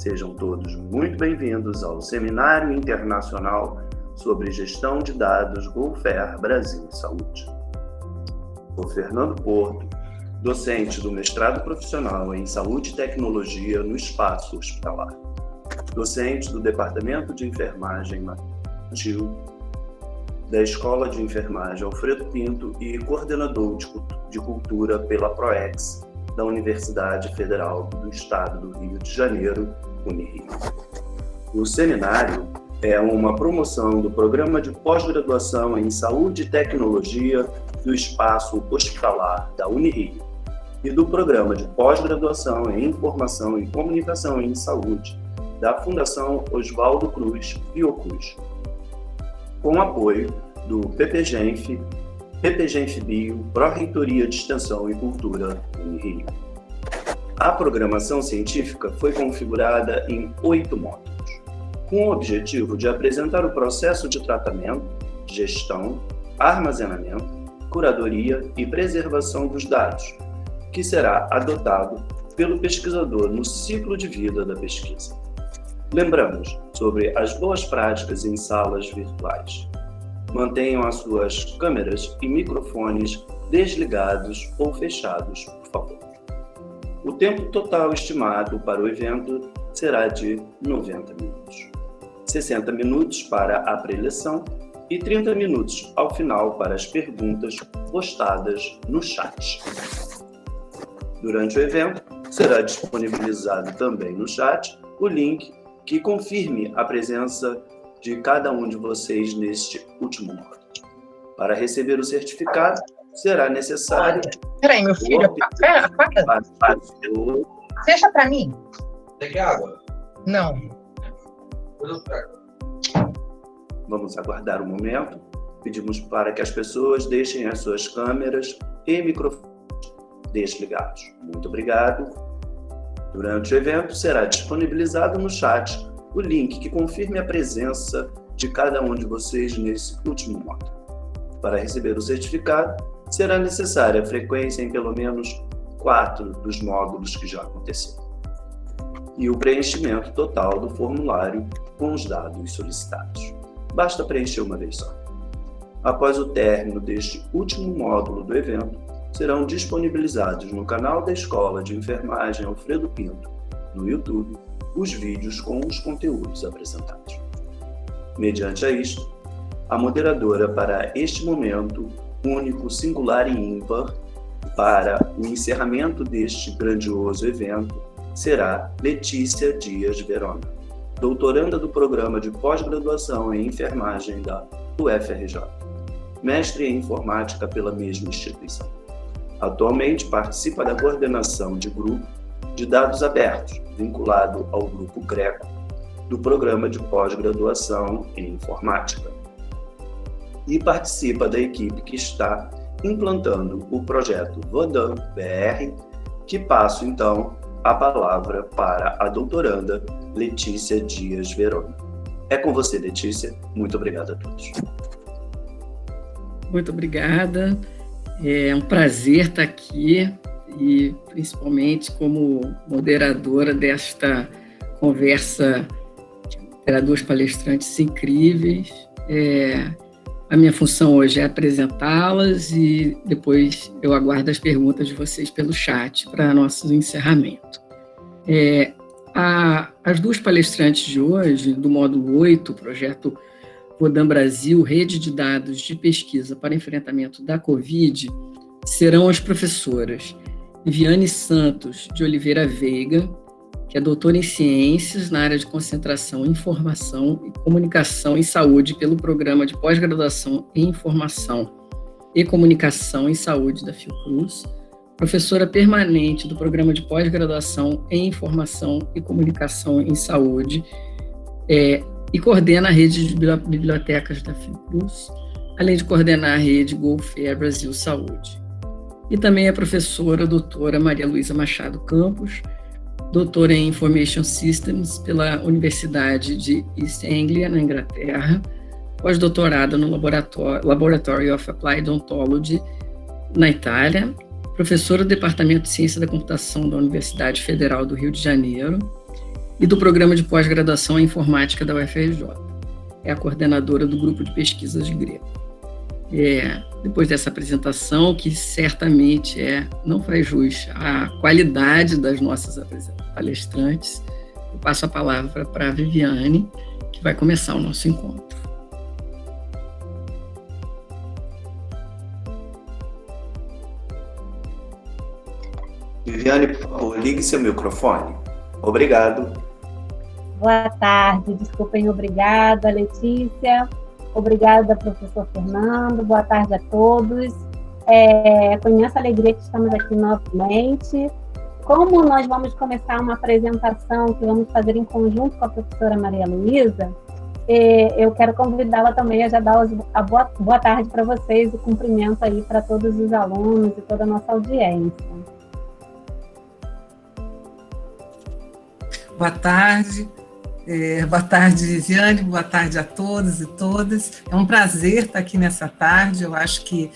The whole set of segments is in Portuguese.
Sejam todos muito bem-vindos ao Seminário Internacional sobre Gestão de Dados GoFair Brasil Saúde. Sou Fernando Porto, docente do mestrado profissional em Saúde e Tecnologia no Espaço Hospitalar, docente do Departamento de Enfermagem Infantil da Escola de Enfermagem Alfredo Pinto e coordenador de Cultura pela PROEX da Universidade Federal do Estado do Rio de Janeiro, Unirio. O seminário é uma promoção do Programa de Pós-Graduação em Saúde e Tecnologia do Espaço Hospitalar da Unirio e do Programa de Pós-Graduação em Informação e Comunicação em Saúde da Fundação Oswaldo Cruz Fiocruz, com apoio do PPGenf, Bio, Pró-Reitoria de Extensão e Cultura Unirio. A programação científica foi configurada em 8 módulos, com o objetivo de apresentar o processo de tratamento, gestão, armazenamento, curadoria e preservação dos dados, que será adotado pelo pesquisador no ciclo de vida da pesquisa. Lembramos sobre as boas práticas em salas virtuais. Mantenham as suas câmeras e microfones desligados ou fechados, por favor. O tempo total estimado para o evento será de 90 minutos. 60 minutos para a preleção e 30 minutos ao final para as perguntas postadas no chat. Durante o evento, será disponibilizado também no chat o link que confirme a presença de cada um de vocês neste último módulo. Para receber o certificado, será necessário... Peraí, meu filho, apaga. Fecha para mim. Tem que água? Não. Vamos aguardar um momento. Pedimos para que as pessoas deixem as suas câmeras e microfones desligados. Muito obrigado. Durante o evento, será disponibilizado no chat o link que confirme a presença de cada um de vocês nesse último módulo. Para receber o certificado, será necessária a frequência em pelo menos 4 dos módulos que já aconteceram e o preenchimento total do formulário com os dados solicitados. Basta preencher uma vez só. Após o término deste último módulo do evento, serão disponibilizados no canal da Escola de Enfermagem Alfredo Pinto, no YouTube, os vídeos com os conteúdos apresentados. Mediante a isto, a moderadora para este momento único, singular e ímpar, para o encerramento deste grandioso evento, será Letícia Dias Verona, doutoranda do Programa de Pós-Graduação em Enfermagem da UFRJ, mestre em Informática pela mesma instituição. Atualmente participa da coordenação de grupo de dados abertos, vinculado ao Grupo Greco, do Programa de Pós-Graduação em Informática. E participa da equipe que está implantando o projeto Vodan BR, que passo então a palavra para a doutoranda Letícia Dias Verona. É com você, Letícia. Muito obrigado a todos. Muito obrigada. É um prazer estar aqui e principalmente como moderadora desta conversa. Terá 2 palestrantes incríveis. A minha função hoje é apresentá-las e depois eu aguardo as perguntas de vocês pelo chat para nosso encerramento. As 2 palestrantes de hoje, do módulo 8, projeto Vodan Brasil, Rede de Dados de Pesquisa para Enfrentamento da Covid, serão as professoras Viviane Santos de Oliveira Veiga, que é doutora em Ciências na área de Concentração, Informação e Comunicação em Saúde pelo Programa de Pós-Graduação em Informação e Comunicação em Saúde da Fiocruz, professora permanente do Programa de Pós-Graduação em Informação e Comunicação em Saúde e coordena a rede de bibliotecas da Fiocruz, além de coordenar a rede GoFair Brasil Saúde. E também é professora doutora Maria Luísa Machado Campos, doutora em Information Systems pela Universidade de East Anglia, na Inglaterra, pós-doutorada no Laboratory of Applied Ontology, na Itália, professora do Departamento de Ciência da Computação da Universidade Federal do Rio de Janeiro, e do Programa de Pós-Graduação em Informática da UFRJ. É a coordenadora do Grupo de Pesquisas Greco. Depois dessa apresentação, que certamente não faz jus à qualidade das nossas palestrantes, eu passo a palavra para a Viviane, que vai começar o nosso encontro. Viviane, por favor, ligue seu microfone. Obrigado. Boa tarde, desculpem, obrigada, Letícia. Obrigada, professor Fernando. Boa tarde a todos. Com imensa alegria que estamos aqui novamente. Como nós vamos começar uma apresentação que vamos fazer em conjunto com a professora Maria Luísa, eu quero convidá-la também a já dar a boa tarde para vocês e cumprimento aí para todos os alunos e toda a nossa audiência. Boa tarde. Boa tarde, Viviane, boa tarde a todos e todas. É um prazer estar aqui nessa tarde. Eu acho que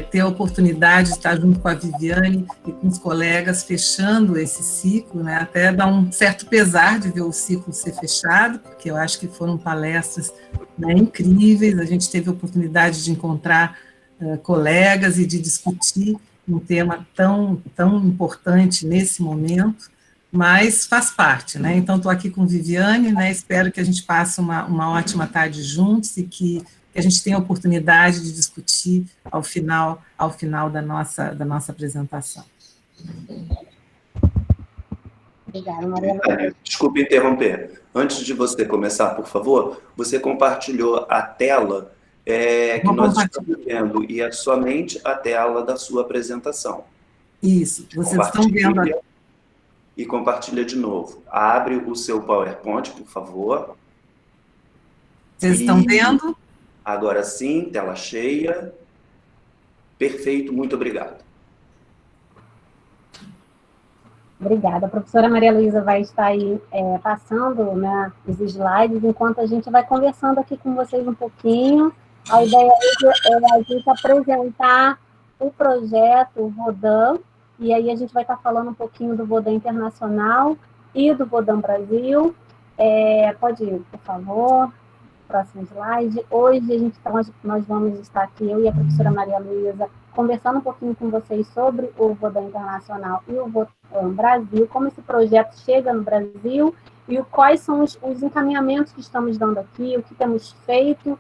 ter a oportunidade de estar junto com a Viviane e com os colegas fechando esse ciclo, né, até dá um certo pesar de ver o ciclo ser fechado, porque eu acho que foram palestras, né, incríveis. A gente teve a oportunidade de encontrar colegas e de discutir um tema tão importante nesse momento, mas faz parte, né? Então, estou aqui com Viviane, né? Espero que a gente passe uma ótima tarde juntos e que a gente tenha a oportunidade de discutir ao final da nossa apresentação. Obrigada, Maria. Desculpe interromper. Antes de você começar, por favor, você compartilhou a tela que nós estamos vendo, e é somente a tela da sua apresentação. Isso, vocês estão vendo e compartilha de novo. Abre o seu PowerPoint, por favor. Vocês estão vendo? Agora sim, tela cheia. Perfeito, muito obrigado. Obrigada. A professora Maria Luísa vai estar aí passando, né, os slides, enquanto a gente vai conversando aqui com vocês um pouquinho. A ideia é a gente apresentar o projeto Vodan, e aí a gente vai estar falando um pouquinho do Vodan Internacional e do Vodan Brasil. Pode ir, por favor, próximo slide. Hoje nós vamos estar aqui, eu e a professora Maria Luísa, conversando um pouquinho com vocês sobre o Vodan Internacional e o Vodan Brasil, como esse projeto chega no Brasil e quais são os encaminhamentos que estamos dando aqui, o que temos feito,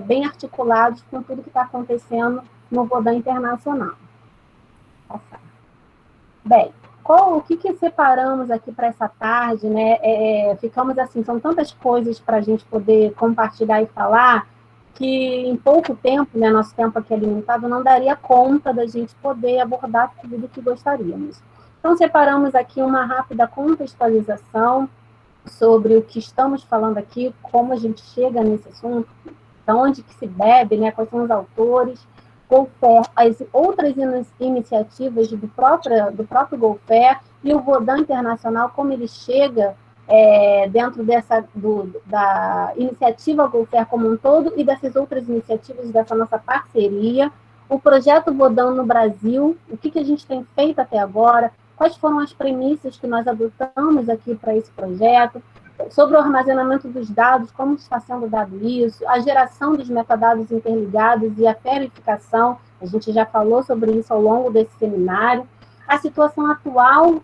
bem articulados com tudo que está acontecendo no Vodan Internacional. Passar. Bem, o que separamos aqui para essa tarde, né? Ficamos assim, são tantas coisas para a gente poder compartilhar e falar, que em pouco tempo, né, nosso tempo aqui limitado, não daria conta da gente poder abordar tudo o que gostaríamos. Então, separamos aqui uma rápida contextualização sobre o que estamos falando aqui, como a gente chega nesse assunto, de onde que se bebe, né, quais são os autores, GoFair, as outras iniciativas do próprio GoFair e o Vodan Internacional, como ele chega dentro da iniciativa GoFair como um todo e dessas outras iniciativas dessa nossa parceria, o projeto Vodan no Brasil, o que a gente tem feito até agora, quais foram as premissas que nós adotamos aqui para esse projeto, sobre o armazenamento dos dados, como está sendo dado isso, a geração dos metadados interligados e a verificação, a gente já falou sobre isso ao longo desse seminário, a situação atual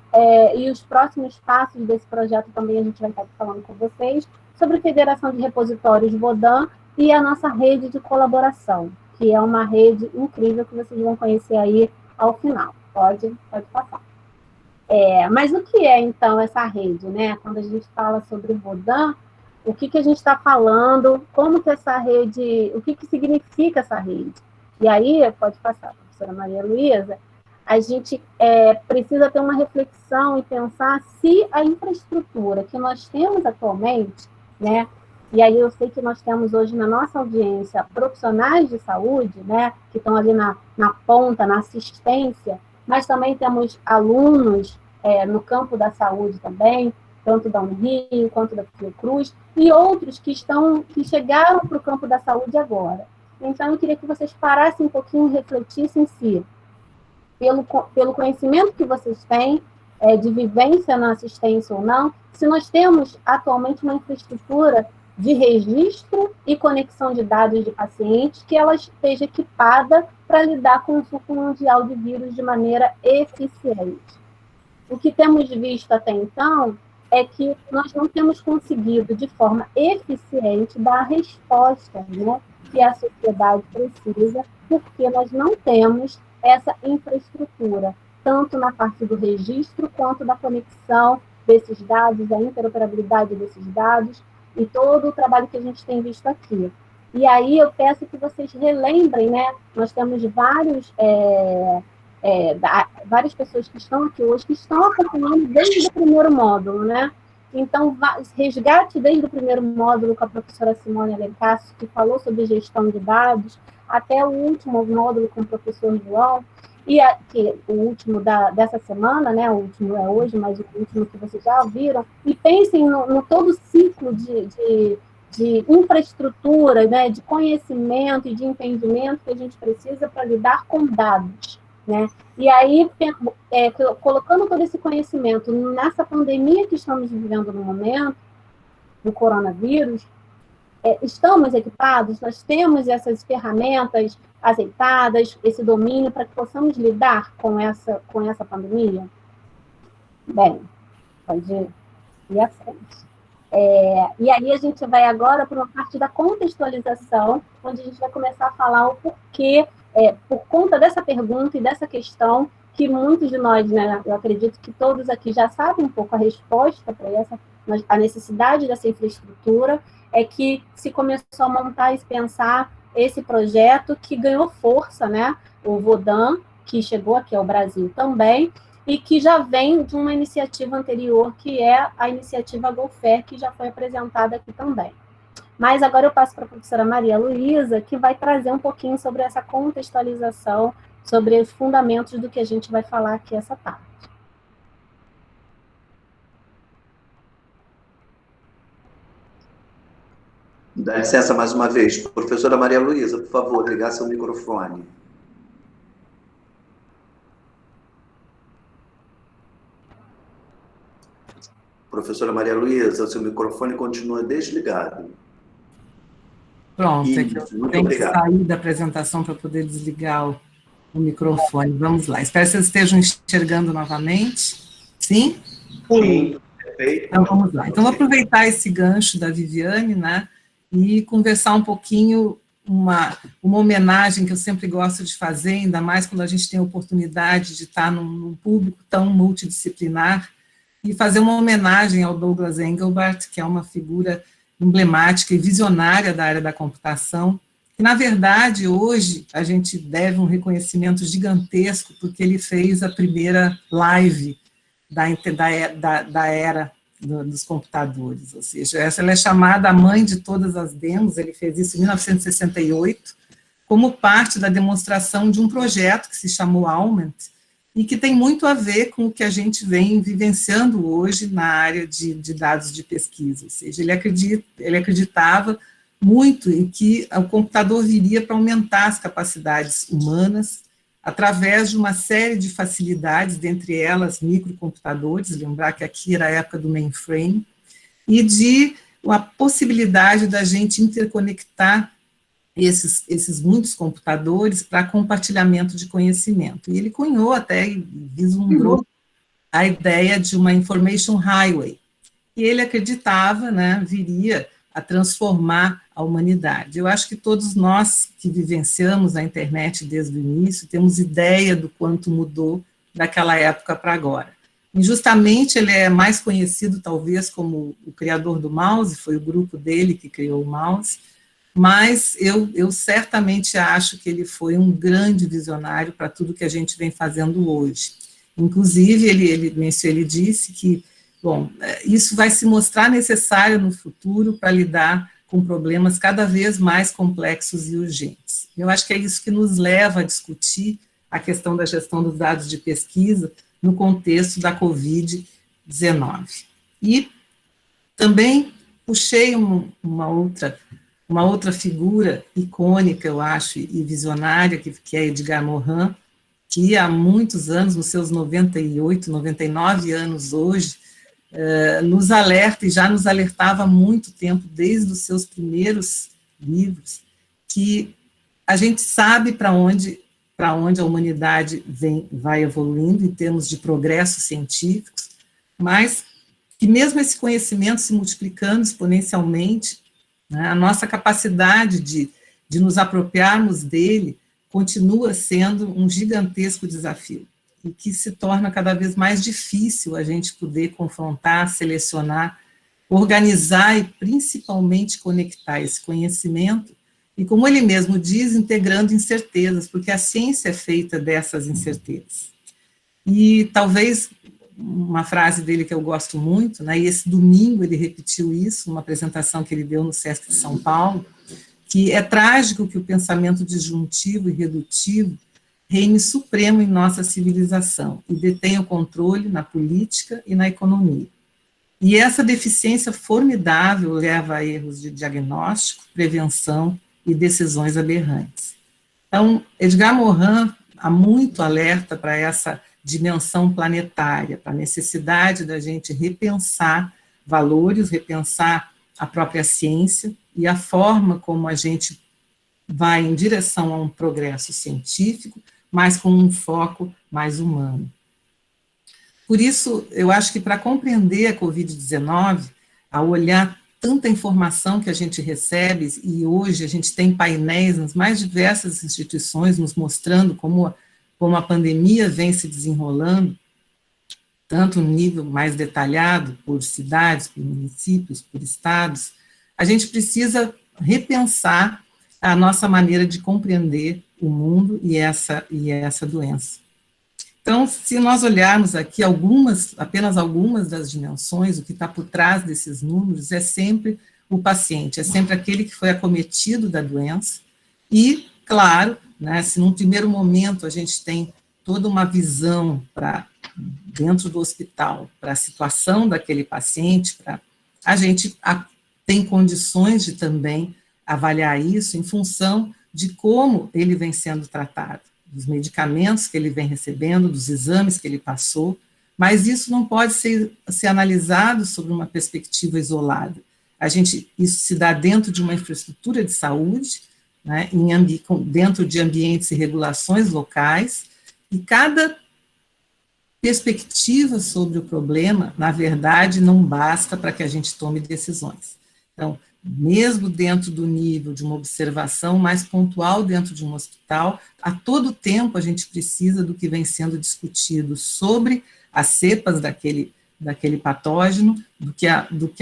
e os próximos passos desse projeto também a gente vai estar falando com vocês, sobre a Federação de Repositórios Vodan e a nossa rede de colaboração, que é uma rede incrível que vocês vão conhecer aí ao final. Pode passar. Mas o que é, então, essa rede, né? Quando a gente fala sobre o Vodan, o que a gente está falando, como que essa rede, o que significa essa rede? E aí, pode passar, professora Maria Luísa, a gente precisa ter uma reflexão e pensar se a infraestrutura que nós temos atualmente, né? E aí eu sei que nós temos hoje na nossa audiência profissionais de saúde, né? Que estão ali na ponta, na assistência, mas também temos alunos no campo da saúde também, tanto da Unirio quanto da Fiocruz, e outros que chegaram para o campo da saúde agora. Então, eu queria que vocês parassem um pouquinho e refletissem se, pelo conhecimento que vocês têm, de vivência na assistência ou não, se nós temos atualmente uma infraestrutura de registro e conexão de dados de pacientes que ela esteja equipada para lidar com o fluxo mundial de vírus de maneira eficiente. O que temos visto até então é que nós não temos conseguido, de forma eficiente, dar a resposta, né, que a sociedade precisa, porque nós não temos essa infraestrutura, tanto na parte do registro, quanto da conexão desses dados, a interoperabilidade desses dados, e todo o trabalho que a gente tem visto aqui. E aí eu peço que vocês relembrem, né, nós temos várias pessoas que estão aqui hoje, que estão acompanhando desde o primeiro módulo, né? Então, resgate desde o primeiro módulo com a professora Simone Alencassi, que falou sobre gestão de dados, até o último módulo com o professor João, que o último dessa semana, né? O último é hoje, mas o último que vocês já viram, e pensem no todo o ciclo de infraestrutura, né? De conhecimento e de entendimento que a gente precisa para lidar com dados, né? E aí, colocando todo esse conhecimento nessa pandemia que estamos vivendo no momento, do coronavírus, estamos equipados, nós temos essas ferramentas azeitadas, esse domínio para que possamos lidar com essa pandemia? Bem, pode ir à frente. E aí a gente vai agora para uma parte da contextualização, onde a gente vai começar a falar o porquê, por conta dessa pergunta e dessa questão, que muitos de nós, né, eu acredito que todos aqui já sabem um pouco a resposta para a necessidade dessa infraestrutura, é que se começou a montar e pensar esse projeto que ganhou força, né, o Vodan, que chegou aqui ao Brasil também, e que já vem de uma iniciativa anterior, que é a iniciativa GoFair, que já foi apresentada aqui também. Mas agora eu passo para a professora Maria Luísa, que vai trazer um pouquinho sobre essa contextualização, sobre os fundamentos do que a gente vai falar aqui essa tarde. Dá licença mais uma vez. Professora Maria Luísa, por favor, ligar seu microfone. Professora Maria Luísa, o seu microfone continua desligado. Pronto, é que eu tenho que sair da apresentação para poder desligar o microfone. Vamos lá. Espero que vocês estejam enxergando novamente. Sim? Sim, perfeito. Então, vamos lá. Então, vou aproveitar esse gancho da Viviane, né, e conversar um pouquinho, uma homenagem que eu sempre gosto de fazer, ainda mais quando a gente tem a oportunidade de estar num público tão multidisciplinar, e fazer uma homenagem ao Douglas Engelbart, que é uma figura emblemática e visionária da área da computação, que, na verdade, hoje a gente deve um reconhecimento gigantesco, porque ele fez a primeira live da era dos computadores, ou seja, ela é chamada a mãe de todas as demos. Ele fez isso em 1968, como parte da demonstração de um projeto que se chamou Augment, e que tem muito a ver com o que a gente vem vivenciando hoje na área de dados de pesquisa, ou seja, ele acreditava muito em que o computador viria para aumentar as capacidades humanas, através de uma série de facilidades, dentre elas microcomputadores, lembrar que aqui era a época do mainframe, e de a possibilidade da gente interconectar esses muitos computadores para compartilhamento de conhecimento. E ele cunhou até, e vislumbrou a ideia de uma information highway, que ele acreditava, né, viria a transformar a humanidade. Eu acho que todos nós que vivenciamos a internet desde o início temos ideia do quanto mudou daquela época para agora. Injustamente, ele é mais conhecido, talvez, como o criador do mouse, foi o grupo dele que criou o mouse, mas eu certamente acho que ele foi um grande visionário para tudo que a gente vem fazendo hoje. Inclusive, ele disse que, bom, isso vai se mostrar necessário no futuro para lidar com problemas cada vez mais complexos e urgentes. Eu acho que é isso que nos leva a discutir a questão da gestão dos dados de pesquisa no contexto da Covid-19. E também puxei uma outra figura icônica, eu acho, e visionária, que é Edgar Morin, que há muitos anos, nos seus 98, 99 anos hoje, nos alerta, e já nos alertava há muito tempo, desde os seus primeiros livros, que a gente sabe para onde a humanidade vai evoluindo em termos de progressos científicos, mas que mesmo esse conhecimento se multiplicando exponencialmente, né, a nossa capacidade de nos apropriarmos dele continua sendo um gigantesco desafio, e que se torna cada vez mais difícil a gente poder confrontar, selecionar, organizar e principalmente conectar esse conhecimento, e como ele mesmo diz, integrando incertezas, porque a ciência é feita dessas incertezas. E talvez uma frase dele que eu gosto muito, né, e esse domingo ele repetiu isso, numa apresentação que ele deu no Sesc de São Paulo, que é trágico que o pensamento disjuntivo e redutivo reine supremo em nossa civilização e detenha o controle na política e na economia. E essa deficiência formidável leva a erros de diagnóstico, prevenção e decisões aberrantes. Então, Edgar Morin há muito alerta para essa dimensão planetária, para a necessidade da gente repensar valores, repensar a própria ciência e a forma como a gente vai em direção a um progresso científico, mas com um foco mais humano. Por isso, eu acho que para compreender a Covid-19, ao olhar tanta informação que a gente recebe, e hoje a gente tem painéis nas mais diversas instituições nos mostrando como a pandemia vem se desenrolando, tanto no nível mais detalhado, por cidades, por municípios, por estados, a gente precisa repensar a nossa maneira de compreender o mundo e essa doença. Então, se nós olharmos aqui apenas algumas das dimensões, o que está por trás desses números é sempre o paciente, é sempre aquele que foi acometido da doença, e, claro, né, se num primeiro momento a gente tem toda uma visão para dentro do hospital, para a situação daquele paciente, a gente tem condições de também avaliar isso em função de como ele vem sendo tratado, dos medicamentos que ele vem recebendo, dos exames que ele passou, mas isso não pode ser analisado sobre uma perspectiva isolada. Isso se dá dentro de uma infraestrutura de saúde, né, dentro de ambientes e regulações locais, e cada perspectiva sobre o problema, na verdade, não basta para que a gente tome decisões. Então, mesmo dentro do nível de uma observação mais pontual dentro de um hospital, a todo tempo a gente precisa do que vem sendo discutido sobre as cepas daquele patógeno, do que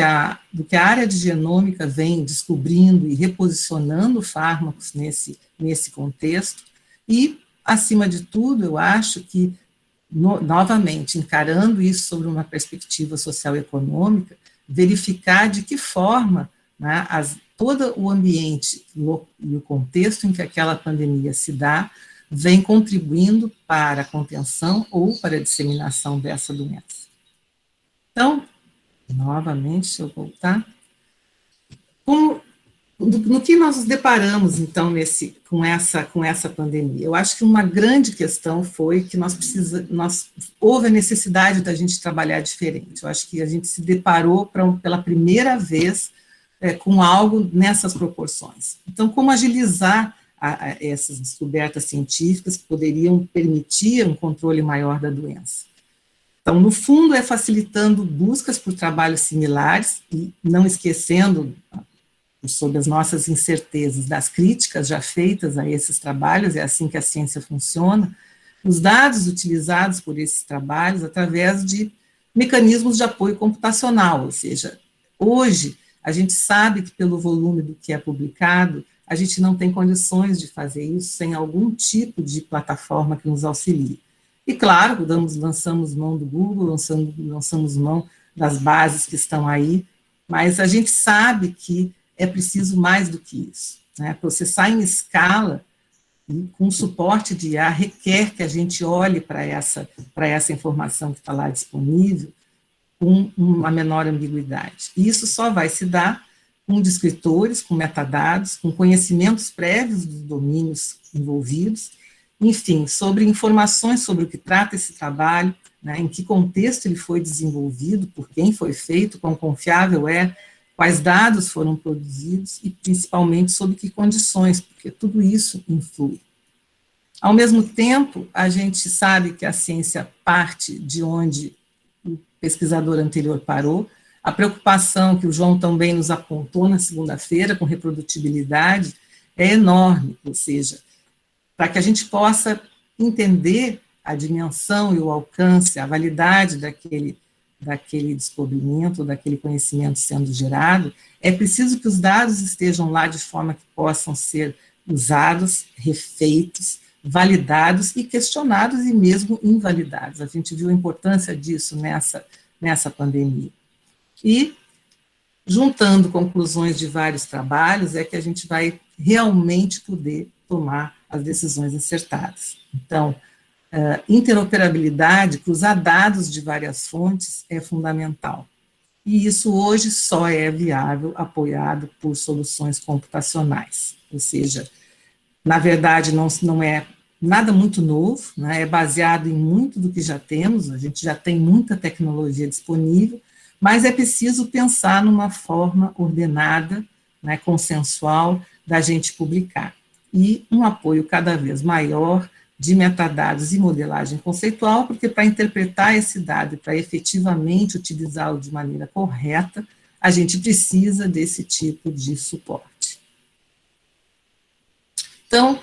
a área de genômica vem descobrindo e reposicionando fármacos nesse contexto, e, acima de tudo, eu acho que, novamente, encarando isso sobre uma perspectiva social e econômica, verificar de que forma, né, todo o ambiente e o contexto em que aquela pandemia se dá vem contribuindo para a contenção ou para a disseminação dessa doença. Então, novamente, deixa eu voltar. No que nós nos deparamos, então, com essa pandemia? Eu acho que uma grande questão foi que houve a necessidade da gente trabalhar diferente. Eu acho que a gente se deparou pela primeira vez com algo nessas proporções. Então, como agilizar essas descobertas científicas que poderiam permitir um controle maior da doença? Então, no fundo, é facilitando buscas por trabalhos similares e não esquecendo, sobre as nossas incertezas, das críticas já feitas a esses trabalhos, é assim que a ciência funciona, os dados utilizados por esses trabalhos através de mecanismos de apoio computacional, ou seja, hoje a gente sabe que pelo volume do que é publicado, a gente não tem condições de fazer isso sem algum tipo de plataforma que nos auxilie. E claro, lançamos mão do Google, lançamos mão das bases que estão aí, mas a gente sabe que é preciso mais do que isso, né? Processar em escala e com suporte de IA requer que a gente olhe para essa informação que está lá disponível com uma menor ambiguidade. E isso só vai se dar com descritores, com metadados, com conhecimentos prévios dos domínios envolvidos, enfim, sobre informações sobre o que trata esse trabalho, né, em que contexto ele foi desenvolvido, por quem foi feito, quão confiável é, quais dados foram produzidos e, principalmente, sob que condições, porque tudo isso influi. Ao mesmo tempo, a gente sabe que a ciência parte de onde o pesquisador anterior parou. A preocupação que o João também nos apontou na segunda-feira com reprodutibilidade é enorme, ou seja, para que a gente possa entender a dimensão e o alcance, a validade daquele descobrimento, daquele conhecimento sendo gerado, é preciso que os dados estejam lá de forma que possam ser usados, refeitos, validados e questionados e mesmo invalidados. A gente viu a importância disso nessa pandemia. E, juntando conclusões de vários trabalhos, é que a gente vai realmente poder tomar as decisões acertadas. Então, interoperabilidade, cruzar dados de várias fontes é fundamental. E isso hoje só é viável apoiado por soluções computacionais. Ou seja, na verdade, não é nada muito novo, né, é baseado em muito do que já temos, a gente já tem muita tecnologia disponível, mas é preciso pensar numa forma ordenada, né, consensual, da gente publicar. E um apoio cada vez maior de metadados e modelagem conceitual, porque para interpretar esse dado e para efetivamente utilizá-lo de maneira correta, a gente precisa desse tipo de suporte. Então,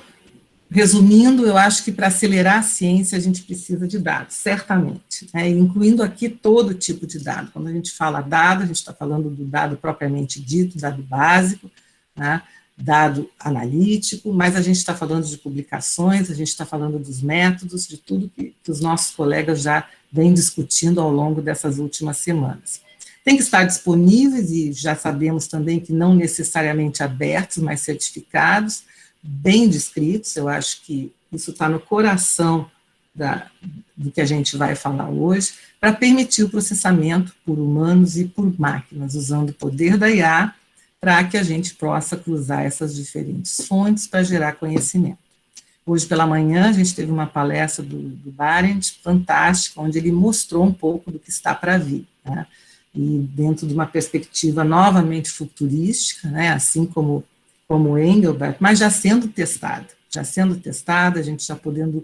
resumindo, eu acho que para acelerar a ciência a gente precisa de dados, certamente, né, incluindo aqui todo tipo de dado. Quando a gente fala dado, a gente está falando do dado propriamente dito, dado básico, né, dado analítico, mas a gente está falando de publicações, a gente está falando dos métodos, de tudo que os nossos colegas já vêm discutindo ao longo dessas últimas semanas. Tem que estar disponíveis, e já sabemos também que não necessariamente abertos, mas certificados, bem descritos. Eu acho que isso está no coração do que a gente vai falar hoje, para permitir o processamento por humanos e por máquinas, usando o poder da IA, para que a gente possa cruzar essas diferentes fontes para gerar conhecimento. Hoje pela manhã a gente teve uma palestra do Barend, fantástica, onde ele mostrou um pouco do que está para vir, né? E dentro de uma perspectiva novamente futurística, né? Assim como Engelbart, mas já sendo testada, a gente já podendo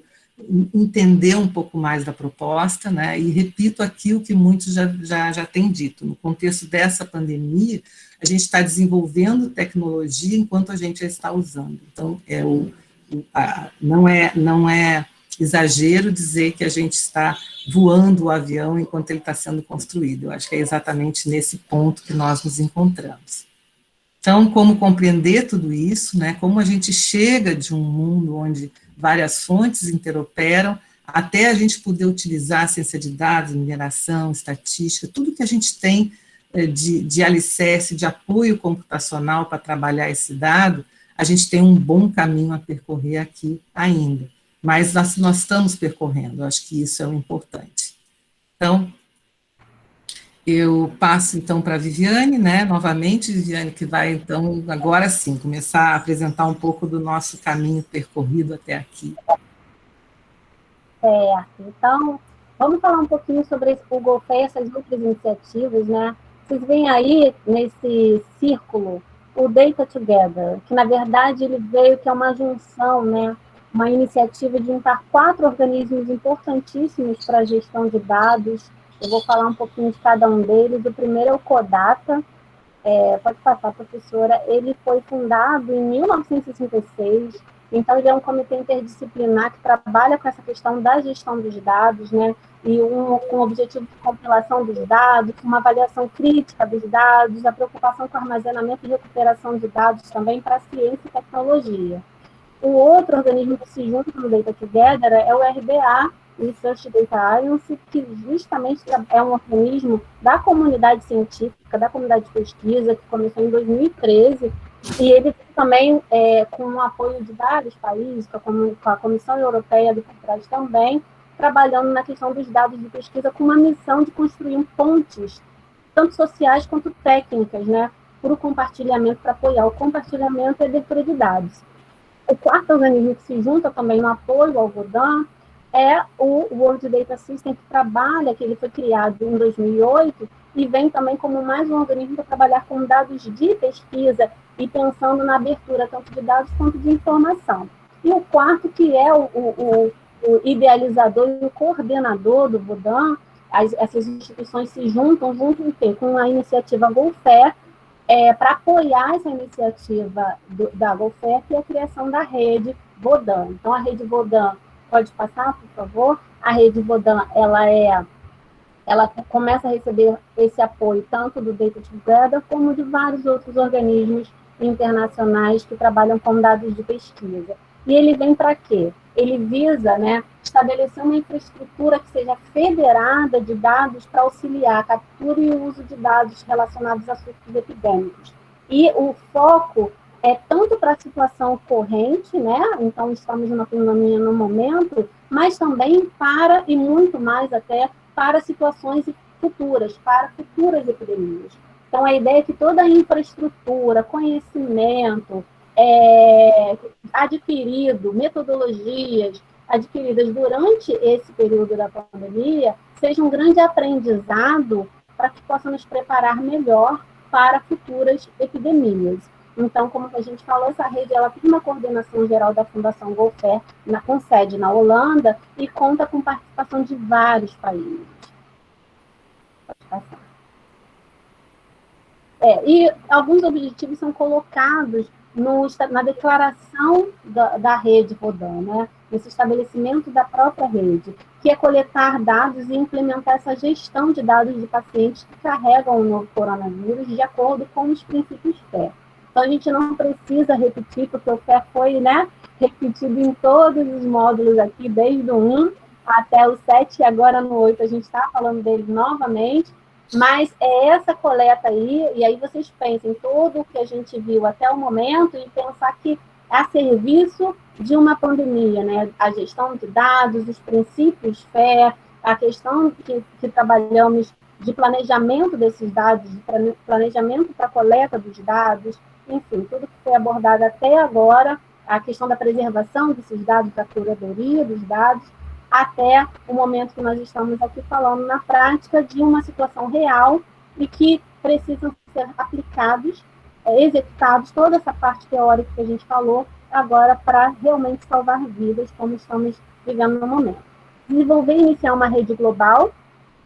entender um pouco mais da proposta, né? E repito aqui o que muitos já têm dito, no contexto dessa pandemia, a gente está desenvolvendo tecnologia enquanto a gente a está usando. Então, não é exagero dizer que a gente está voando o avião enquanto ele está sendo construído. Eu acho que é exatamente nesse ponto que nós nos encontramos. Então, como compreender tudo isso, né? Como a gente chega de um mundo onde várias fontes interoperam, até a gente poder utilizar a ciência de dados, mineração, estatística, tudo que a gente tem de alicerce, de apoio computacional para trabalhar esse dado, a gente tem um bom caminho a percorrer aqui ainda, mas nós estamos percorrendo, eu acho que isso é o importante. Então, eu passo então para a Viviane, né, novamente, Viviane, que vai então, agora sim, começar a apresentar um pouco do nosso caminho percorrido até aqui. Certo, então, vamos falar um pouquinho sobre o GoFair e essas outras iniciativas, né? Vocês veem aí, nesse círculo, o Data Together, que na verdade ele veio que é uma junção, né? Uma iniciativa de juntar 4 organismos importantíssimos para a gestão de dados. Eu vou falar um pouquinho de cada um deles. O primeiro é o CODATA, pode passar, professora. Ele foi fundado em 1966, então ele é um comitê interdisciplinar que trabalha com essa questão da gestão dos dados, né? E com o objetivo de compilação dos dados, uma avaliação crítica dos dados, a preocupação com armazenamento e recuperação de dados também para ciência e tecnologia. O outro organismo que se junta no Data Together é o RDA, Research Data Alliance, que justamente é um organismo da comunidade científica, da comunidade de pesquisa, que começou em 2013, e ele também, com o apoio de vários países, com a Comissão Europeia por trás também, trabalhando na questão dos dados de pesquisa com uma missão de construir pontes, tanto sociais quanto técnicas, né, para o compartilhamento, para apoiar o compartilhamento e a leitura de dados. O quarto organismo que se junta também no apoio ao Vodan é o World Data System, que trabalha, que ele foi criado em 2008, e vem também como mais um organismo para trabalhar com dados de pesquisa e pensando na abertura tanto de dados quanto de informação. E o quarto, que é o idealizador e o coordenador do Vodan, essas instituições se juntam junto com a iniciativa GoFair, para apoiar essa iniciativa da GoFair, que é a criação da rede Vodan. Então, a rede Vodan, pode passar, por favor? A rede Vodan, ela começa a receber esse apoio tanto do Data Together como de vários outros organismos internacionais que trabalham com dados de pesquisa. E ele vem para quê? Ele visa, né, estabelecer uma infraestrutura que seja federada de dados para auxiliar a captura e o uso de dados relacionados a surtos epidêmicos. E o foco é tanto para a situação corrente, né? Então, estamos numa pandemia no momento, mas também para, e muito mais até, para situações futuras, para futuras epidemias. Então, a ideia é que toda a infraestrutura, conhecimento adquirido, metodologias adquiridas durante esse período da pandemia, seja um grande aprendizado para que possa nos preparar melhor para futuras epidemias. Então, como a gente falou, essa rede ela tem uma coordenação geral da Fundação GoFair, com sede na Holanda, e conta com participação de vários países. Pode passar. E alguns objetivos são colocados na declaração da rede Vodan, né? Esse estabelecimento da própria rede, que é coletar dados e implementar essa gestão de dados de pacientes que carregam o novo coronavírus de acordo com os princípios FAIR. Então, a gente não precisa repetir, porque o FAIR foi, né, repetido em todos os módulos aqui, desde o 1 até o 7, e agora no 8 a gente está falando dele novamente, mas é essa coleta aí, e aí vocês pensem em tudo o que a gente viu até o momento e pensar que é a serviço de uma pandemia, né? A gestão de dados, os princípios FAIR, a questão que trabalhamos de planejamento desses dados, de planejamento para a coleta dos dados, enfim, tudo que foi abordado até agora, a questão da preservação desses dados, da curadoria dos dados, até o momento que nós estamos aqui falando na prática de uma situação real e que precisam ser aplicados, executados, toda essa parte teórica que a gente falou, agora para realmente salvar vidas, como estamos vivendo no momento. Desenvolver e iniciar uma rede global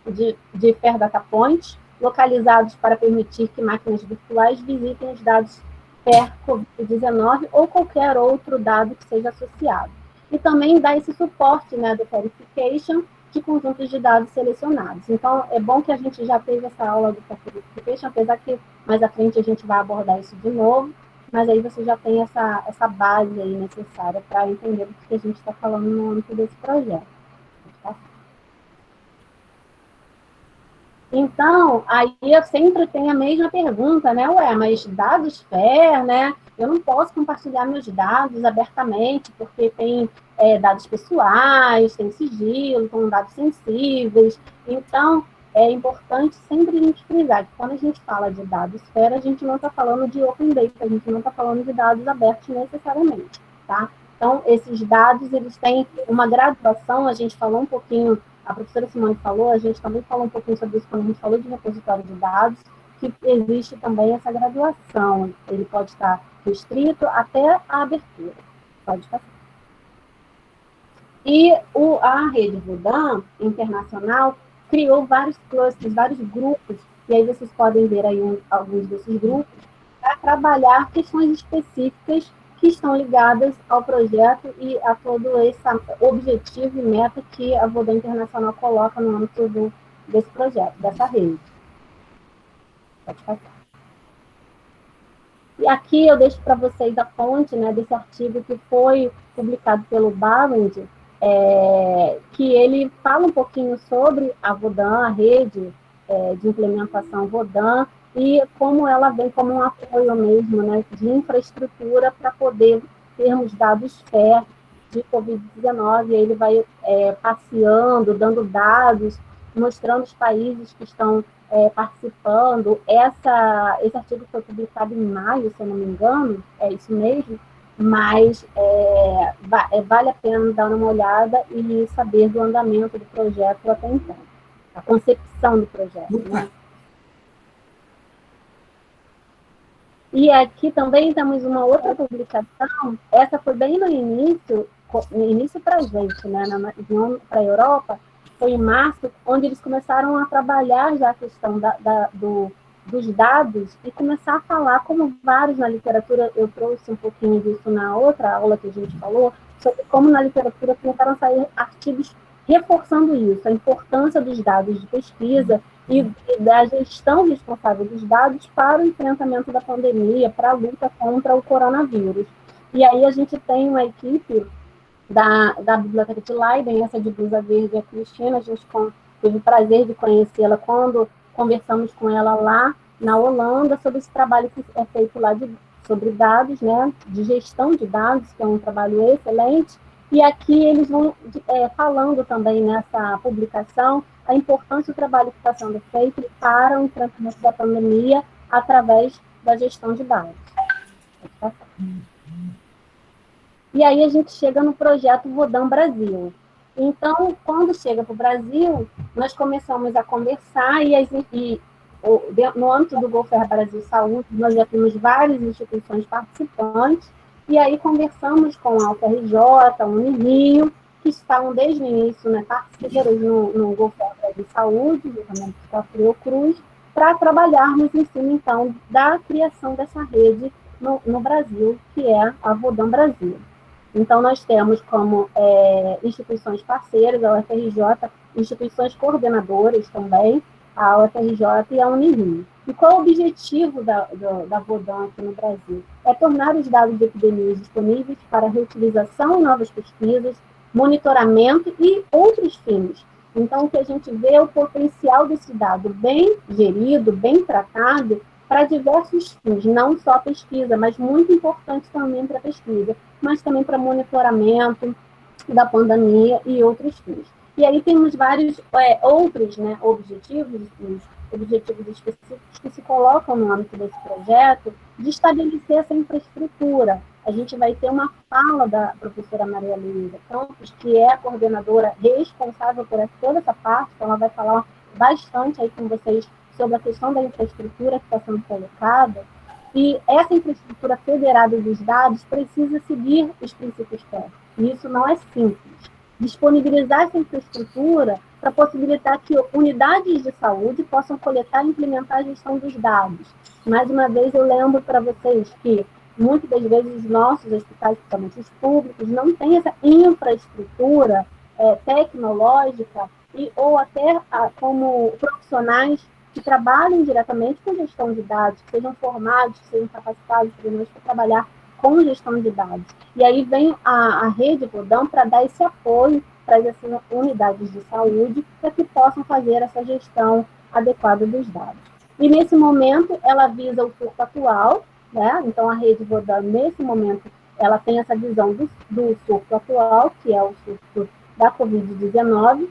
de Fair Data Points, localizados para permitir que máquinas virtuais visitem os dados Fair Covid-19 ou qualquer outro dado que seja associado. E também dar esse suporte, né, de verification de conjuntos de dados selecionados. Então, é bom que a gente já teve essa aula do verification, apesar que mais à frente a gente vai abordar isso de novo, mas aí você já tem essa base aí necessária para entender o que a gente está falando no âmbito desse projeto. Então, aí eu sempre tenho a mesma pergunta, né? Mas dados FAIR, né? Eu não posso compartilhar meus dados abertamente, porque tem dados pessoais, tem sigilo, são dados sensíveis. Então, é importante sempre a gente frisar que quando a gente fala de dados FAIR, a gente não está falando de open data, a gente não está falando de dados abertos necessariamente, tá? Então, esses dados, eles têm uma graduação, a gente falou um pouquinho, a professora Simone falou, a gente também falou um pouquinho sobre isso quando a gente falou de repositório de dados, que existe também essa graduação, ele pode estar restrito até a abertura. Pode passar. E a rede Vodan internacional criou vários clusters, vários grupos, e aí vocês podem ver aí alguns desses grupos, para trabalhar questões específicas que estão ligadas ao projeto e a todo esse objetivo e meta que a Vodan Internacional coloca no âmbito desse projeto, dessa rede. Pode passar. E aqui eu deixo para vocês a fonte, né, desse artigo que foi publicado pelo Balland, que ele fala um pouquinho sobre a Vodan, a rede de implementação Vodan, e como ela vem como um apoio mesmo, né, de infraestrutura para poder termos dados FAIR de Covid-19, e aí ele vai passeando, dando dados, mostrando os países que estão participando. Esse artigo foi publicado em maio, se eu não me engano, é isso mesmo, mas vale a pena dar uma olhada e saber do andamento do projeto até então, a concepção do projeto, né? E aqui também temos uma outra publicação, essa foi bem no início para a gente, né, para a Europa, foi em março, onde eles começaram a trabalhar já a questão dos dados e começar a falar, como vários na literatura, eu trouxe um pouquinho disso na outra aula que a gente falou, sobre como na literatura começaram a sair artigos reforçando isso, a importância dos dados de pesquisa e da gestão responsável dos dados para o enfrentamento da pandemia, para a luta contra o coronavírus. E aí a gente tem uma equipe da Biblioteca de Leiden, essa de blusa verde, a Cristina, a gente teve o prazer de conhecê-la quando conversamos com ela lá na Holanda sobre esse trabalho que é feito lá sobre dados, né, de gestão de dados, que é um trabalho excelente, e aqui eles vão falando também nessa publicação a importância do trabalho que está sendo feito para o enfrentamento da pandemia através da gestão de dados. E aí a gente chega no projeto Vodam Brasil. Então, quando chega para o Brasil, nós começamos a conversar no âmbito do Golfer Brasil Saúde, nós já temos várias instituições participantes, e aí conversamos com a UFRJ, a Unirio, que estavam desde o início, né, parceiros no Golfer Brasil Saúde, também com a Fiocruz, para trabalharmos em cima, então, da criação dessa rede no Brasil, que é a Vodam Brasil. Então, nós temos como instituições parceiras, a UFRJ, instituições coordenadoras também, a UFRJ e a Unirio. E qual é o objetivo da Vodam aqui no Brasil? É tornar os dados de epidemias disponíveis para reutilização em novas pesquisas, monitoramento e outros fins. Então, o que a gente vê é o potencial desse dado bem gerido, bem tratado, para diversos fins, não só pesquisa, mas muito importante também para pesquisa, mas também para monitoramento da pandemia e outros fins. E aí temos vários outros, né, objetivos específicos que se colocam no âmbito desse projeto, de estabelecer essa infraestrutura. A gente vai ter uma fala da professora Maria Luísa Campos, que é a coordenadora responsável por toda essa parte, então ela vai falar bastante aí com vocês sobre a questão da infraestrutura que está sendo colocada, e essa infraestrutura federada dos dados precisa seguir os princípios técnicos, e isso não é simples. Disponibilizar essa infraestrutura para possibilitar que unidades de saúde possam coletar e implementar a gestão dos dados. Mais uma vez, eu lembro para vocês que, muitas das vezes, os nossos hospitais, principalmente os públicos, não têm essa infraestrutura tecnológica ou até como profissionais que trabalhem diretamente com gestão de dados, que sejam formados, que sejam capacitados para trabalhar com gestão de dados. E aí vem a rede Vodam para dar esse apoio para essas unidades de saúde, para que possam fazer essa gestão adequada dos dados. E nesse momento, ela visa o surto atual, né? Então a rede Vodam, nesse momento, ela tem essa visão do surto atual, que é o surto da Covid-19,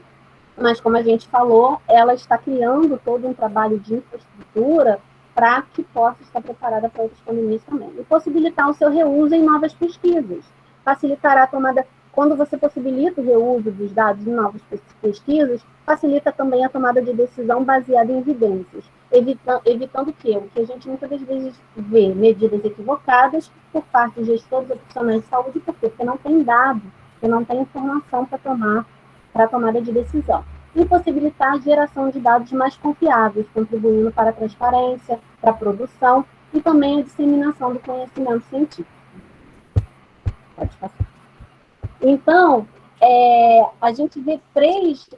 mas, como a gente falou, ela está criando todo um trabalho de infraestrutura para que possa estar preparada para outras pandemias também. E possibilitar o seu reuso em novas pesquisas. Facilitará a tomada, quando você possibilita o reuso dos dados em novas pesquisas, facilita também a tomada de decisão baseada em evidências, evitando o que a gente muitas vezes vê medidas equivocadas por parte de gestores ou profissionais de saúde, porque não tem dado, porque não tem informação para a tomada de decisão. E possibilitar a geração de dados mais confiáveis, contribuindo para a transparência, para a produção e também a disseminação do conhecimento científico. Pode passar. Então, a gente vê três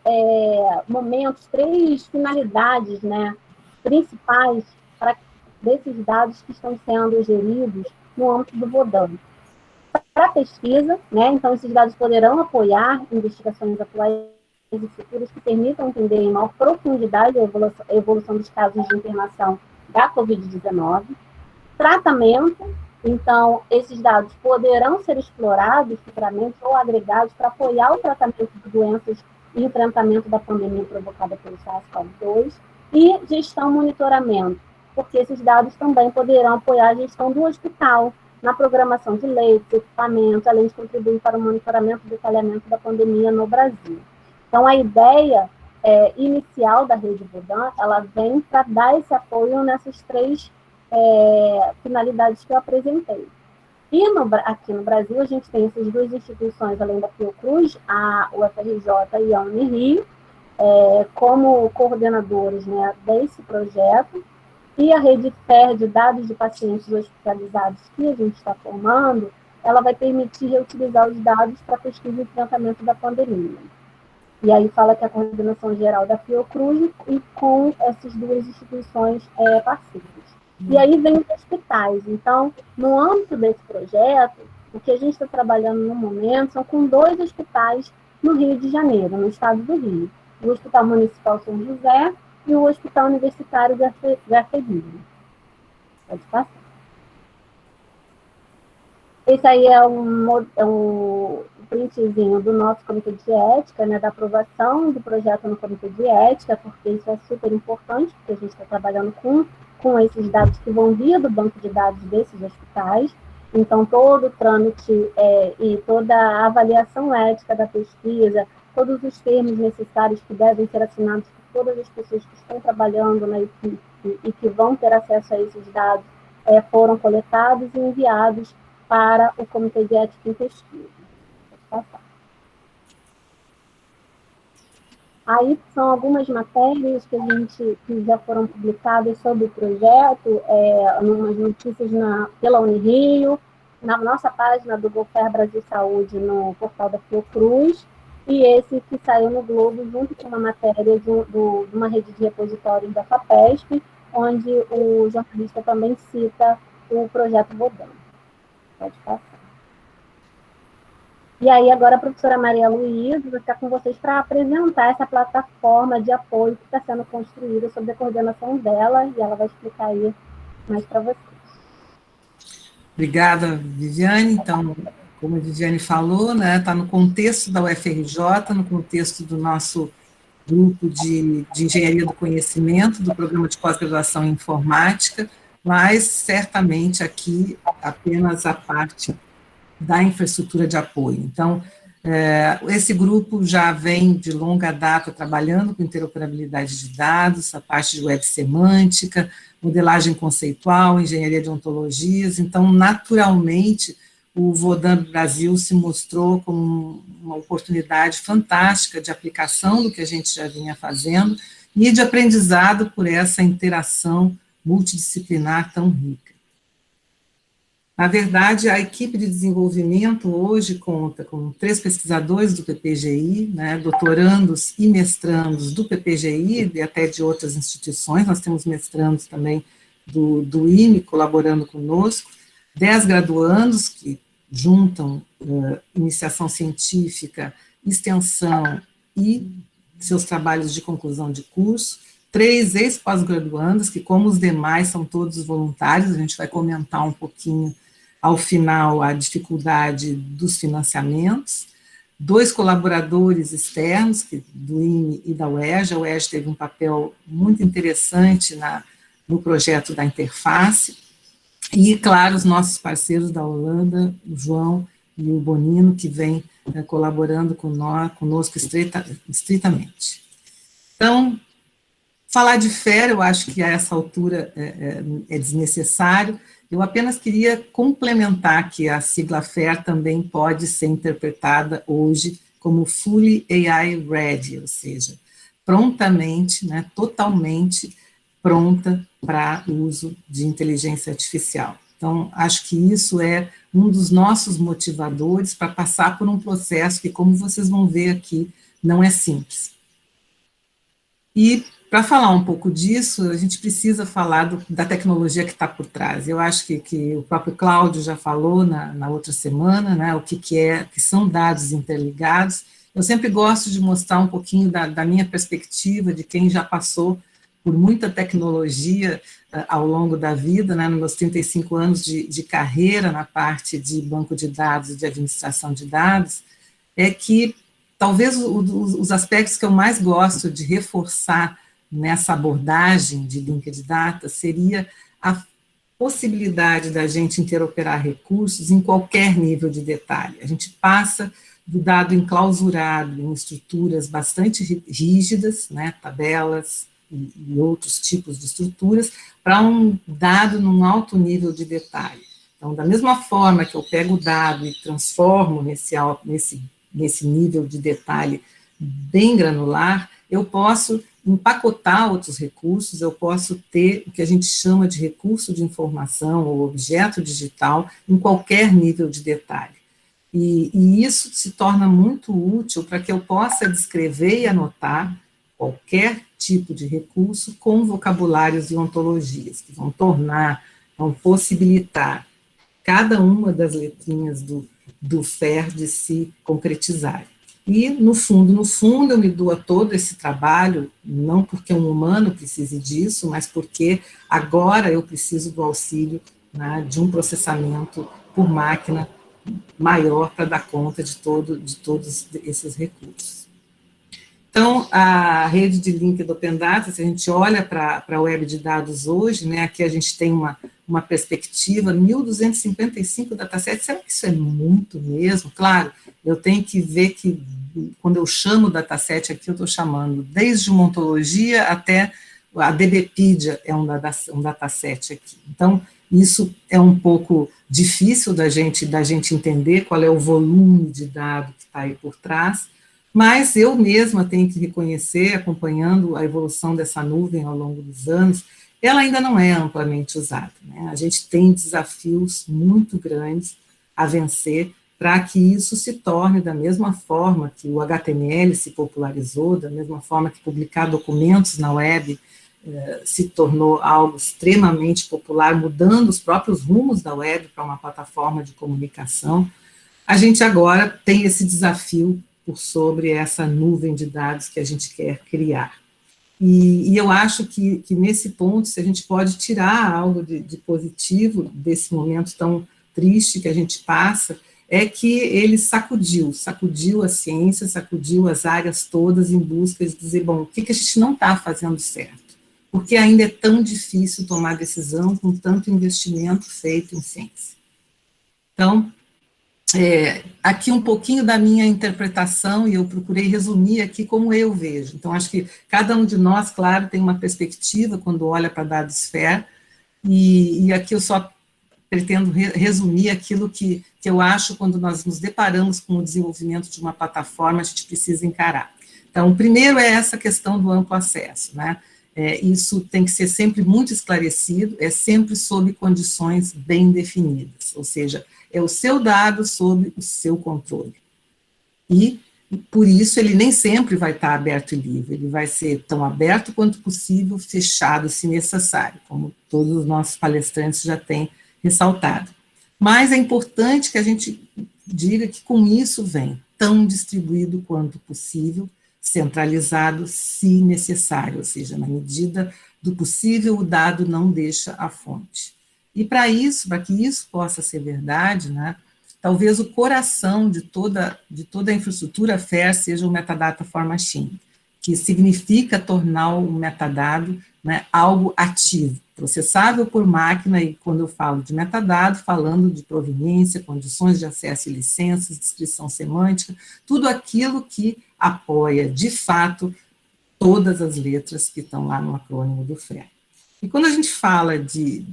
momentos, três finalidades, né, principais desses dados que estão sendo geridos no âmbito do Vodam. Para a pesquisa, né, então esses dados poderão apoiar investigações atuais e futuras que permitam entender em maior profundidade a evolução dos casos de internação da Covid-19. Tratamento, então, esses dados poderão ser explorados futuramente ou agregados para apoiar o tratamento de doenças e enfrentamento da pandemia provocada pelo SARS-CoV-2. E gestão e monitoramento, porque esses dados também poderão apoiar a gestão do hospital. na programação de leitos, equipamentos, além de contribuir para o monitoramento e detalhamento da pandemia no Brasil. Então, a ideia inicial da Rede Vodan, ela vem para dar esse apoio nessas três finalidades que eu apresentei. E aqui no Brasil, a gente tem essas duas instituições, além da Fiocruz, a UFRJ e a Unirio, como coordenadores, né, desse projeto, e a rede FER de dados de pacientes hospitalizados que a gente está formando, ela vai permitir reutilizar os dados para pesquisa e tratamento da pandemia. E aí fala que a coordenação geral da Fiocruz e com essas duas instituições parceiras. E aí vem os hospitais. Então, no âmbito desse projeto, o que a gente está trabalhando no momento são com 2 hospitais no Rio de Janeiro, no estado do Rio. O Hospital Municipal São José e o Hospital Universitário Garfedilho. Pode passar. Esse aí é um printzinho do nosso comitê de ética, né, da aprovação do projeto no comitê de ética, porque isso é super importante, porque a gente está trabalhando com esses dados que vão vir do banco de dados desses hospitais. Então, todo o trâmite e toda a avaliação ética da pesquisa, todos os termos necessários que devem ser assinados por todas as pessoas que estão trabalhando na equipe e que vão ter acesso a esses dados, foram coletados e enviados para o Comitê de Ética em Pesquisa. Aí são algumas matérias que já foram publicadas sobre o projeto, umas notícias pela Unirio, na nossa página do GoFer Brasil Saúde, no portal da Fiocruz, e esse que saiu no Globo, junto com uma matéria de uma rede de repositórios da FAPESP, onde o jornalista também cita o projeto Vodan. Pode passar. E aí, agora a professora Maria Luísa vai ficar com vocês para apresentar essa plataforma de apoio que está sendo construída sob a coordenação dela, e ela vai explicar aí mais para vocês. Obrigada, Viviane. Então, como a Viviane falou, né, está no contexto da UFRJ, no contexto do nosso grupo de Engenharia do Conhecimento, do Programa de Pós-Graduação em Informática, mas certamente aqui apenas a parte da infraestrutura de apoio. Então, esse grupo já vem de longa data trabalhando com interoperabilidade de dados, a parte de web semântica, modelagem conceitual, engenharia de ontologias. Então, naturalmente, o Vodan Brasil se mostrou como uma oportunidade fantástica de aplicação do que a gente já vinha fazendo e de aprendizado por essa interação multidisciplinar tão rica. Na verdade, a equipe de desenvolvimento hoje conta com 3 pesquisadores do PPGI, né, doutorandos e mestrandos do PPGI e até de outras instituições. Nós temos mestrandos também do IME colaborando conosco, 10 graduandos que juntam iniciação científica, extensão e seus trabalhos de conclusão de curso, 3 ex-pós-graduandos, que como os demais são todos voluntários, a gente vai comentar um pouquinho ao final a dificuldade dos financiamentos, 2 colaboradores externos, do IME e da UERJ. A UERJ teve um papel muito interessante no projeto da interface, e, claro, os nossos parceiros da Holanda, o João e o Bonino, que vêm colaborando conosco estritamente. Então, falar de FER, eu acho que a essa altura é desnecessário. Eu apenas queria complementar que a sigla FER também pode ser interpretada hoje como Fully AI Ready, ou seja, prontamente, né, totalmente pronta para uso de inteligência artificial. Então, acho que isso é um dos nossos motivadores para passar por um processo que, como vocês vão ver aqui, não é simples. E, para falar um pouco disso, a gente precisa falar da tecnologia que está por trás. Eu acho que o próprio Cláudio já falou na outra semana, né, o que são dados interligados. Eu sempre gosto de mostrar um pouquinho da minha perspectiva, de quem já passou por muita tecnologia ao longo da vida, né, nos meus 35 anos de carreira na parte de banco de dados e de administração de dados, é que talvez os aspectos que eu mais gosto de reforçar nessa abordagem de Linked Data seria possibilidade da gente interoperar recursos em qualquer nível de detalhe. A gente passa do dado enclausurado em estruturas bastante rígidas, né, tabelas e outros tipos de estruturas, para um dado num alto nível de detalhe. Então, da mesma forma que eu pego o dado e transformo nesse nível de detalhe bem granular, eu posso empacotar outros recursos, eu posso ter o que a gente chama de recurso de informação ou objeto digital em qualquer nível de detalhe. E isso se torna muito útil para que eu possa descrever e anotar qualquer tipo de recurso com vocabulários e ontologias, que vão possibilitar cada uma das letrinhas do FAIR de se concretizar. E, no fundo, eu me dou a todo esse trabalho, não porque um humano precise disso, mas porque agora eu preciso do auxílio, né, de um processamento por máquina maior para dar conta de todos esses recursos. Então, a rede de link do Open Data, se a gente olha para a web de dados hoje, né, aqui a gente tem uma perspectiva, 1.255 datasets, será que isso é muito mesmo? Claro, eu tenho que ver que, quando eu chamo dataset aqui, eu estou chamando desde uma ontologia até a DBpedia é um dataset aqui. Então, isso é um pouco difícil da gente entender qual é o volume de dado que está aí por trás, mas eu mesma tenho que reconhecer, acompanhando a evolução dessa nuvem ao longo dos anos, ela ainda não é amplamente usada, né? A gente tem desafios muito grandes a vencer para que isso se torne da mesma forma que o HTML se popularizou, da mesma forma que publicar documentos na web se tornou algo extremamente popular, mudando os próprios rumos da web para uma plataforma de comunicação. A gente agora tem esse desafio por sobre essa nuvem de dados que a gente quer criar. E eu acho que nesse ponto, se a gente pode tirar algo de positivo desse momento tão triste que a gente passa, é que ele sacudiu a ciência, sacudiu as áreas todas em busca de dizer, bom, o que a gente não está fazendo certo? Porque ainda é tão difícil tomar decisão com tanto investimento feito em ciência. Então, aqui um pouquinho da minha interpretação, e eu procurei resumir aqui como eu vejo. Então, acho que cada um de nós, claro, tem uma perspectiva quando olha para dados FAIR, e aqui eu só pretendo resumir aquilo que eu acho quando nós nos deparamos com o desenvolvimento de uma plataforma, a gente precisa encarar. Então, o primeiro é essa questão do amplo acesso, né? Isso tem que ser sempre muito esclarecido, é sempre sob condições bem definidas, ou seja, é o seu dado sob o seu controle. E, por isso, ele nem sempre vai estar aberto e livre, ele vai ser tão aberto quanto possível, fechado se necessário, como todos os nossos palestrantes já têm ressaltado. Mas é importante que a gente diga que com isso vem tão distribuído quanto possível, centralizado se necessário, ou seja, na medida do possível, o dado não deixa a fonte. E para que isso possa ser verdade, né, talvez o coração de toda a infraestrutura FAIR seja o Metadata for Machine, que significa tornar o metadado, né, algo ativo, processável por máquina, e quando eu falo de metadado, falando de proveniência, condições de acesso e licenças, descrição semântica, tudo aquilo que apoia, de fato, todas as letras que estão lá no acrônimo do FAIR. E quando a gente fala de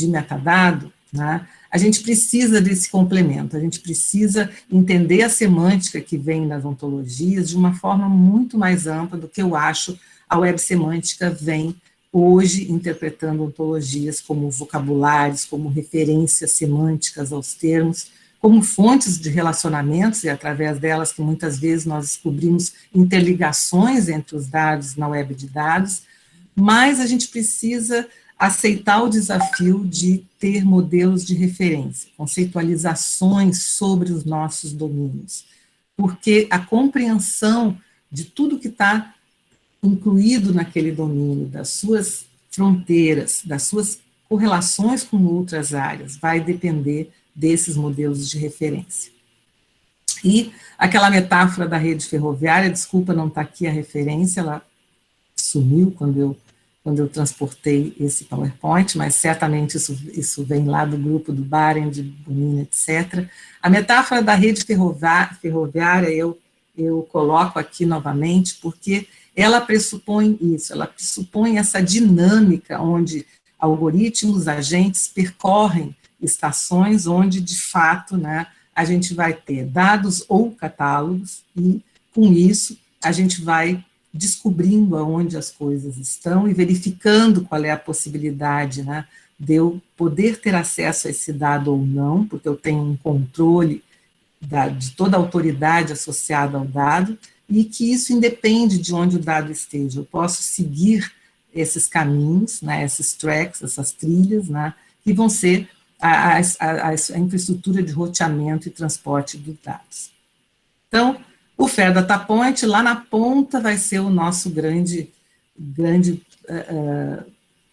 metadado, né, a gente precisa desse complemento, a gente precisa entender a semântica que vem nas ontologias de uma forma muito mais ampla do que eu acho a web semântica vem hoje interpretando ontologias como vocabulários, como referências semânticas aos termos, como fontes de relacionamentos, e através delas que muitas vezes nós descobrimos interligações entre os dados na web de dados, mas a gente precisa aceitar o desafio de ter modelos de referência, conceitualizações sobre os nossos domínios, porque a compreensão de tudo que está incluído naquele domínio, das suas fronteiras, das suas correlações com outras áreas, vai depender desses modelos de referência. E aquela metáfora da rede ferroviária, desculpa não estar aqui a referência, ela sumiu quando quando eu transportei esse PowerPoint, mas certamente isso vem lá do grupo do Baren, de Bonini, etc. A metáfora da rede ferroviária eu coloco aqui novamente, porque ela pressupõe isso, ela pressupõe essa dinâmica onde algoritmos, agentes percorrem estações onde, de fato, né, a gente vai ter dados ou catálogos, e, com isso, a gente vai descobrindo aonde as coisas estão e verificando qual é a possibilidade, né, de eu poder ter acesso a esse dado ou não, porque eu tenho um controle de toda a autoridade associada ao dado, e que isso independe de onde o dado esteja. Eu posso seguir esses caminhos, né, esses tracks, essas trilhas, né, que vão ser a infraestrutura de roteamento e transporte dos dados. Então, o Fair Data Point, lá na ponta, vai ser o nosso grande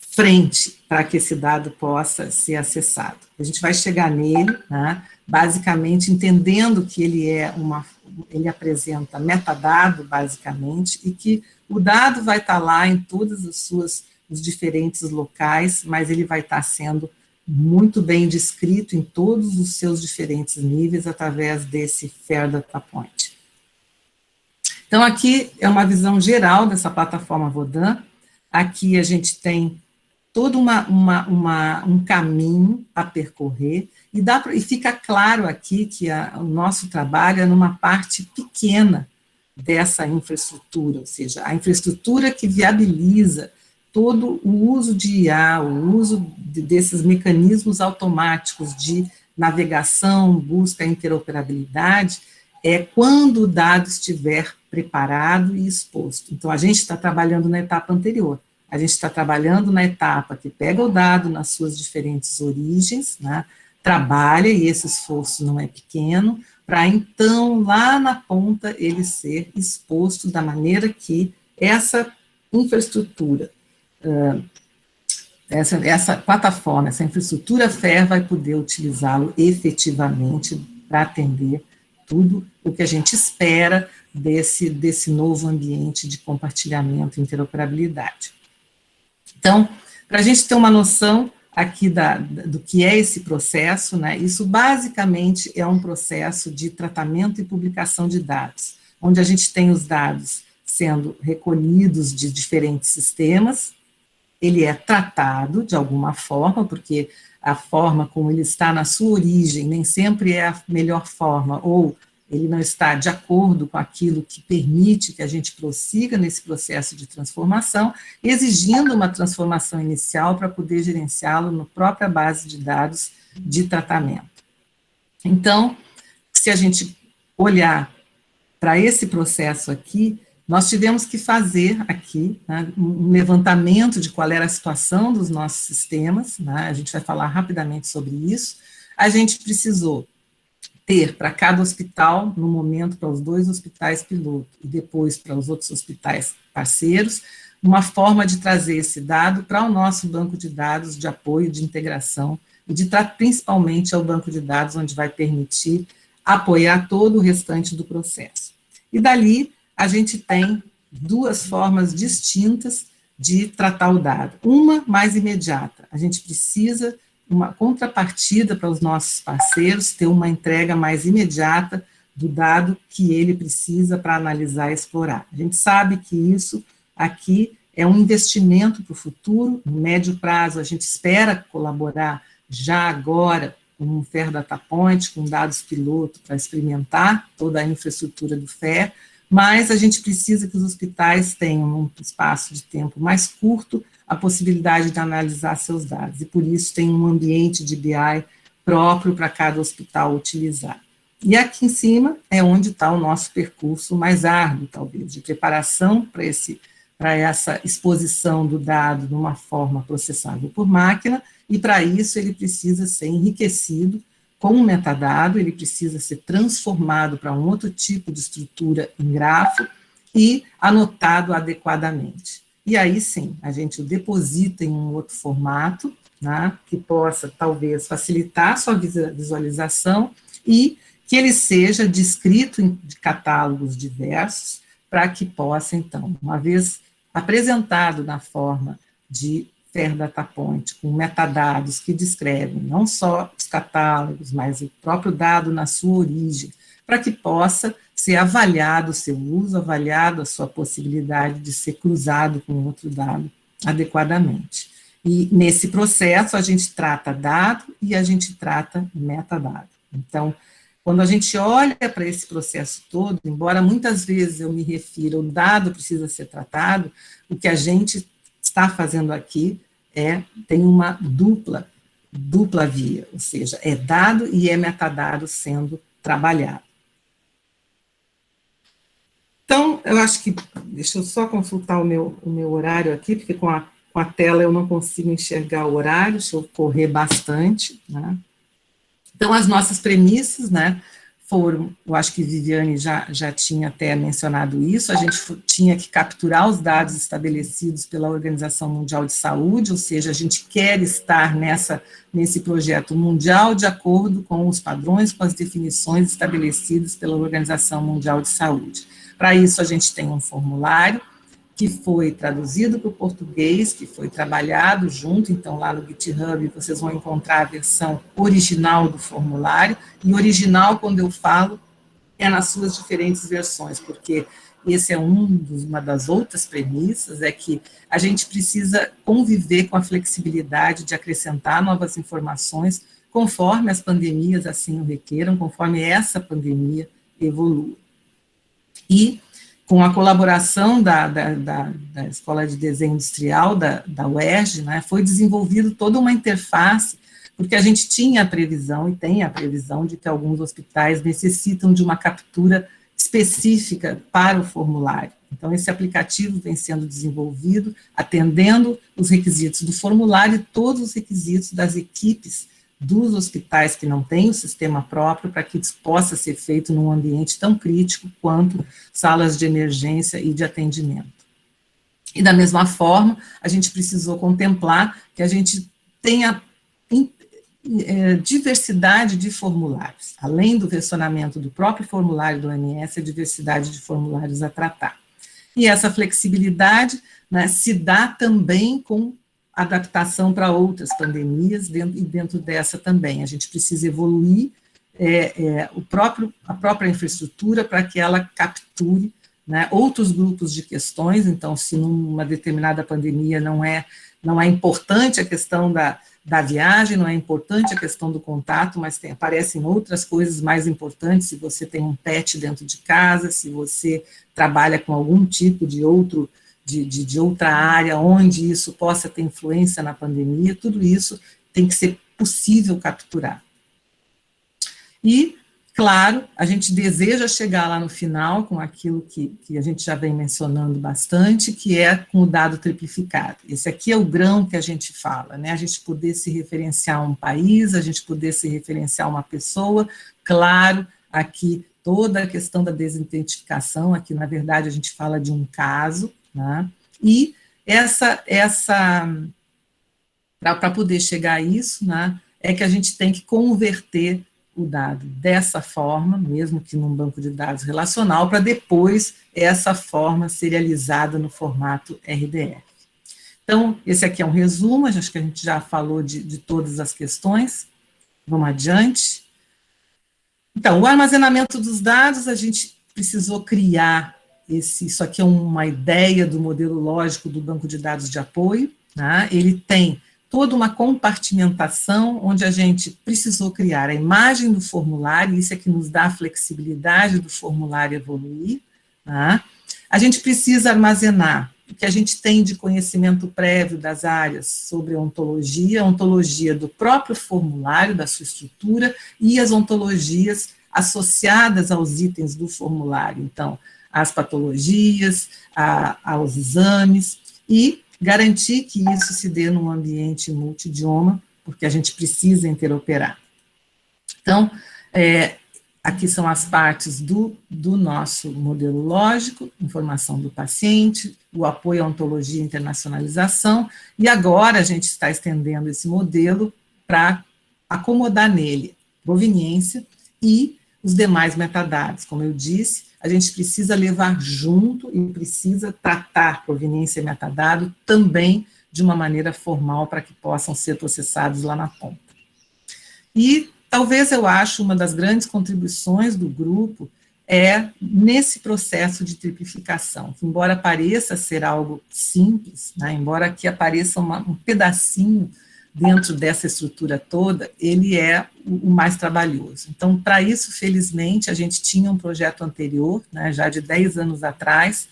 frente para que esse dado possa ser acessado. A gente vai chegar nele, né, basicamente entendendo que ele apresenta metadado, basicamente, e que o dado vai estar lá em todos os diferentes locais, mas ele vai estar sendo muito bem descrito em todos os seus diferentes níveis através desse Fair Data Point. Então, aqui é uma visão geral dessa plataforma Vodan. Aqui a gente tem todo um caminho a percorrer, e fica claro aqui que o nosso trabalho é numa parte pequena dessa infraestrutura, ou seja, a infraestrutura que viabiliza todo o uso de IA, o uso desses mecanismos automáticos de navegação, busca e interoperabilidade, é quando o dado estiver preparado e exposto. Então, a gente está trabalhando na etapa anterior. A gente está trabalhando na etapa que pega o dado nas suas diferentes origens, né, trabalha, e esse esforço não é pequeno, para então, lá na ponta, ele ser exposto da maneira que essa infraestrutura, essa plataforma, essa infraestrutura FAIR vai poder utilizá-lo efetivamente para atender tudo o que a gente espera desse novo ambiente de compartilhamento e interoperabilidade. Então, para a gente ter uma noção aqui do que é esse processo, né, isso basicamente é um processo de tratamento e publicação de dados, onde a gente tem os dados sendo recolhidos de diferentes sistemas, ele é tratado de alguma forma, porque a forma como ele está na sua origem nem sempre é a melhor forma, ou ele não está de acordo com aquilo que permite que a gente prossiga nesse processo de transformação, exigindo uma transformação inicial para poder gerenciá-lo na própria base de dados de tratamento. Então, se a gente olhar para esse processo aqui, nós tivemos que fazer aqui, né, um levantamento de qual era a situação dos nossos sistemas, né, a gente vai falar rapidamente sobre isso. A gente precisou ter para cada hospital, no momento para os 2 hospitais piloto e depois para os outros hospitais parceiros, uma forma de trazer esse dado para o nosso banco de dados de apoio, de integração, e de principalmente ao banco de dados, onde vai permitir apoiar todo o restante do processo. E dali, a gente tem 2 formas distintas de tratar o dado. Uma mais imediata, a gente precisa uma contrapartida para os nossos parceiros, ter uma entrega mais imediata do dado que ele precisa para analisar e explorar. A gente sabe que isso aqui é um investimento para o futuro, no médio prazo a gente espera colaborar já agora com um Fair Data Point, com dados piloto para experimentar toda a infraestrutura do FAIR, mas a gente precisa que os hospitais tenham, num espaço de tempo mais curto, a possibilidade de analisar seus dados, e por isso tem um ambiente de BI próprio para cada hospital utilizar. E aqui em cima é onde está o nosso percurso mais árduo, talvez, de preparação para essa exposição do dado de uma forma processável por máquina, e para isso ele precisa ser enriquecido com um metadado, ele precisa ser transformado para um outro tipo de estrutura em grafo e anotado adequadamente. E aí sim, a gente o deposita em um outro formato, né, que possa talvez facilitar a sua visualização e que ele seja descrito em catálogos diversos para que possa, então, uma vez apresentado na forma de Fair Data Point, com metadados que descrevem não só os catálogos, mas o próprio dado na sua origem, para que possa ser avaliado o seu uso, avaliado a sua possibilidade de ser cruzado com outro dado adequadamente. E nesse processo a gente trata dado e a gente trata metadado. Então, quando a gente olha para esse processo todo, embora muitas vezes eu me refira, o dado precisa ser tratado, o que a gente está fazendo aqui tem uma dupla via, ou seja, é dado e é metadado sendo trabalhado. Então, eu acho que, deixa eu só consultar o meu horário aqui, porque com a tela eu não consigo enxergar o horário, deixa eu correr bastante, né? Então, as nossas premissas, né, foram, eu acho que Viviane já tinha até mencionado isso, a gente tinha que capturar os dados estabelecidos pela Organização Mundial de Saúde, ou seja, a gente quer estar nesse projeto mundial de acordo com os padrões, com as definições estabelecidas pela Organização Mundial de Saúde. Para isso, a gente tem um formulário que foi traduzido para o português, que foi trabalhado junto, então lá no GitHub vocês vão encontrar a versão original do formulário, e original, quando eu falo, é nas suas diferentes versões, porque esse é uma das outras premissas, é que a gente precisa conviver com a flexibilidade de acrescentar novas informações, conforme as pandemias assim o requeram, conforme essa pandemia evolua. E com a colaboração da Escola de Desenho Industrial, da UERJ, né, foi desenvolvido toda uma interface, porque a gente tinha a previsão, e tem a previsão, de que alguns hospitais necessitam de uma captura específica para o formulário. Então, esse aplicativo vem sendo desenvolvido, atendendo os requisitos do formulário e todos os requisitos das equipes dos hospitais que não têm o sistema próprio, para que isso possa ser feito num ambiente tão crítico quanto salas de emergência e de atendimento. E da mesma forma, a gente precisou contemplar que a gente tenha diversidade de formulários, além do versionamento do próprio formulário do OMS, a diversidade de formulários a tratar. E essa flexibilidade, né, se dá também com adaptação para outras pandemias, e dentro dessa também. A gente precisa evoluir a própria infraestrutura para que ela capture, né, outros grupos de questões. Então, se numa determinada pandemia não é importante a questão da viagem, não é importante a questão do contato, mas aparecem outras coisas mais importantes, se você tem um pet dentro de casa, se você trabalha com algum tipo de outra área onde isso possa ter influência na pandemia, tudo isso tem que ser possível capturar. E, claro, a gente deseja chegar lá no final com aquilo que a gente já vem mencionando bastante, que é com o dado triplificado. Esse aqui é o grão que a gente fala, né? A gente poder se referenciar a um país, a gente poder se referenciar a uma pessoa, claro, aqui toda a questão da desidentificação, aqui na verdade a gente fala de um caso, né? E para poder chegar a isso, né, é que a gente tem que converter o dado dessa forma, mesmo que num banco de dados relacional, para depois essa forma serializada no formato RDF. Então, esse aqui é um resumo, acho que a gente já falou de todas as questões. Vamos adiante. Então, o armazenamento dos dados, a gente precisou criar isso aqui é uma ideia do modelo lógico do banco de dados de apoio, né? Ele tem toda uma compartimentação, onde a gente precisou criar a imagem do formulário, isso é que nos dá a flexibilidade do formulário evoluir, né? A gente precisa armazenar o que a gente tem de conhecimento prévio das áreas sobre a ontologia do próprio formulário, da sua estrutura, e as ontologias associadas aos itens do formulário, então, as patologias, aos exames, e garantir que isso se dê num ambiente multidioma, porque a gente precisa interoperar. Então, aqui são as partes do nosso modelo lógico, informação do paciente, o apoio à ontologia e internacionalização, e agora a gente está estendendo esse modelo para acomodar nele proveniência e os demais metadados. Como eu disse, a gente precisa levar junto e precisa tratar proveniência e metadado também de uma maneira formal para que possam ser processados lá na ponta. E talvez eu acho uma das grandes contribuições do grupo é nesse processo de triplificação, que embora pareça ser algo simples, né, embora aqui apareça um pedacinho dentro dessa estrutura toda, ele é o mais trabalhoso. Então, para isso, felizmente, a gente tinha um projeto anterior, né, já de 10 anos atrás,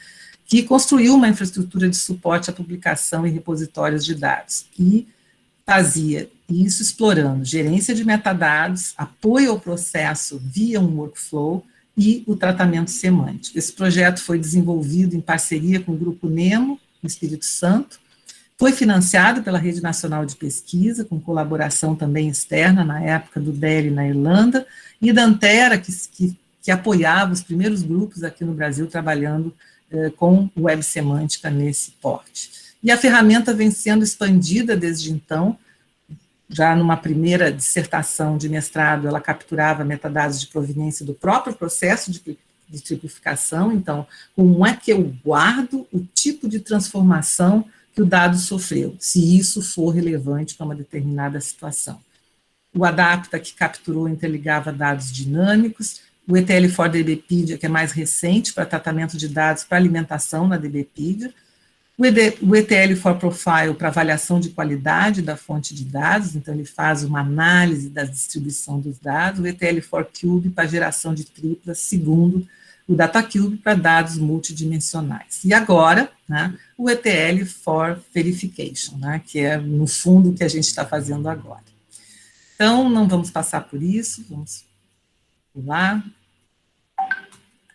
que construiu uma infraestrutura de suporte à publicação em repositórios de dados, e fazia isso explorando gerência de metadados, apoio ao processo via um workflow e o tratamento semântico. Esse projeto foi desenvolvido em parceria com o Grupo Nemo, no Espírito Santo, foi financiado pela Rede Nacional de Pesquisa, com colaboração também externa, na época do DELI na Irlanda, e da Antera, que apoiava os primeiros grupos aqui no Brasil trabalhando com web semântica nesse porte. E a ferramenta vem sendo expandida desde então. Já numa primeira dissertação de mestrado, ela capturava metadados de proveniência do próprio processo de triplificação. Então, como é que eu guardo o tipo de transformação que o dado sofreu, se isso for relevante para uma determinada situação. O Adapta, que capturou e interligava dados dinâmicos, o ETL4DBpedia, que é mais recente para tratamento de dados para alimentação na DBpedia, o ETL4Profile para avaliação de qualidade da fonte de dados, então ele faz uma análise da distribuição dos dados, o ETL4Cube para geração de triplas, segundo o DataCube para dados multidimensionais. E agora, né, o ETL4Verification, né, que é, no fundo, o que a gente está fazendo agora. Então, não vamos passar por isso, vamos pular.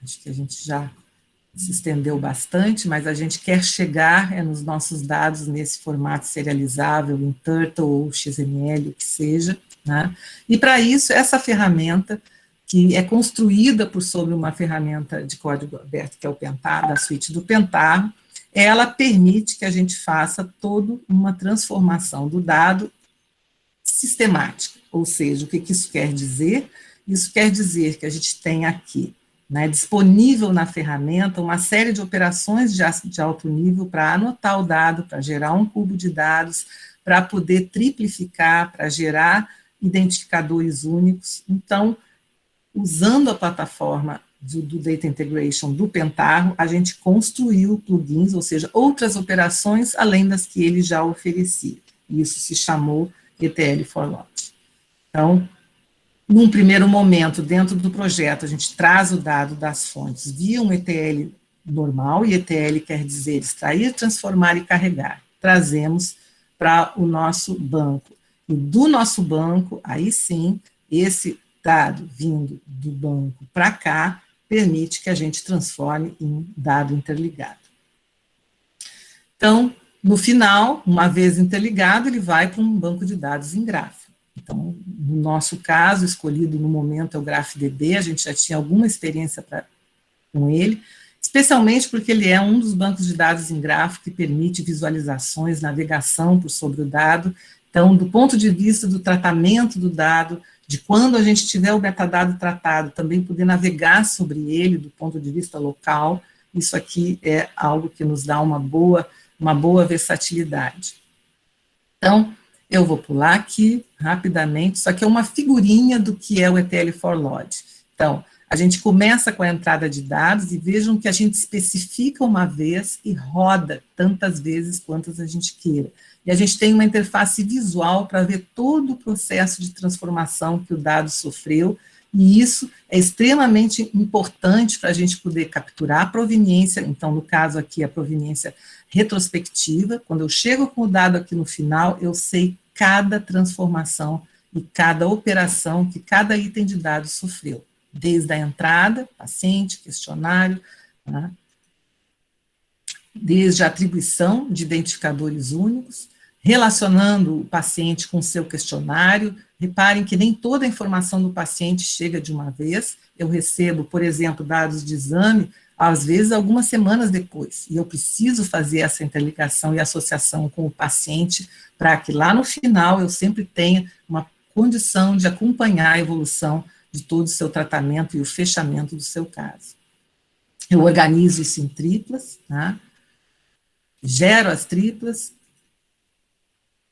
Acho que a gente já se estendeu bastante, mas a gente quer chegar nos nossos dados nesse formato serializável, em Turtle ou XML, o que seja, né? E para isso, essa ferramenta, que é construída por sobre uma ferramenta de código aberto, que é o Pentaho, da suíte do Pentaho, ela permite que a gente faça toda uma transformação do dado sistemática, ou seja, o que isso quer dizer? Isso quer dizer que a gente tem aqui, né, disponível na ferramenta, uma série de operações de alto nível para anotar o dado, para gerar um cubo de dados, para poder triplificar, para gerar identificadores únicos. Então, usando a plataforma do Data Integration do Pentaho, a gente construiu plugins, ou seja, outras operações além das que ele já oferecia. Isso se chamou ETL4Log. Então, num primeiro momento, dentro do projeto, a gente traz o dado das fontes via um ETL normal, e ETL quer dizer extrair, transformar e carregar. Trazemos para o nosso banco. E do nosso banco, aí sim, esse dado vindo do banco para cá, permite que a gente transforme em dado interligado. Então, no final, uma vez interligado, ele vai para um banco de dados em grafo. Então, no nosso caso, escolhido no momento é o GraphDB, a gente já tinha alguma experiência com ele, especialmente porque ele é um dos bancos de dados em grafo que permite visualizações, navegação por sobre o dado. Então, do ponto de vista do tratamento do dado, de quando a gente tiver o metadado tratado, também poder navegar sobre ele do ponto de vista local, isso aqui é algo que nos dá uma boa versatilidade. Então, eu vou pular aqui rapidamente, isso aqui é uma figurinha do que é o ETL4Log. Então, a gente começa com a entrada de dados e vejam que a gente especifica uma vez e roda tantas vezes quantas a gente queira. E a gente tem uma interface visual para ver todo o processo de transformação que o dado sofreu, e isso é extremamente importante para a gente poder capturar a proveniência. Então, no caso aqui, a proveniência retrospectiva. Quando eu chego com o dado aqui no final, eu sei cada transformação e cada operação que cada item de dados sofreu, desde a entrada, paciente, questionário, né, desde a atribuição de identificadores únicos, relacionando o paciente com o seu questionário. Reparem que nem toda a informação do paciente chega de uma vez. Eu recebo, por exemplo, dados de exame, às vezes algumas semanas depois, e eu preciso fazer essa interligação e associação com o paciente para que lá no final eu sempre tenha uma condição de acompanhar a evolução de todo o seu tratamento e o fechamento do seu caso. Eu organizo isso em triplas, tá? Gero as triplas,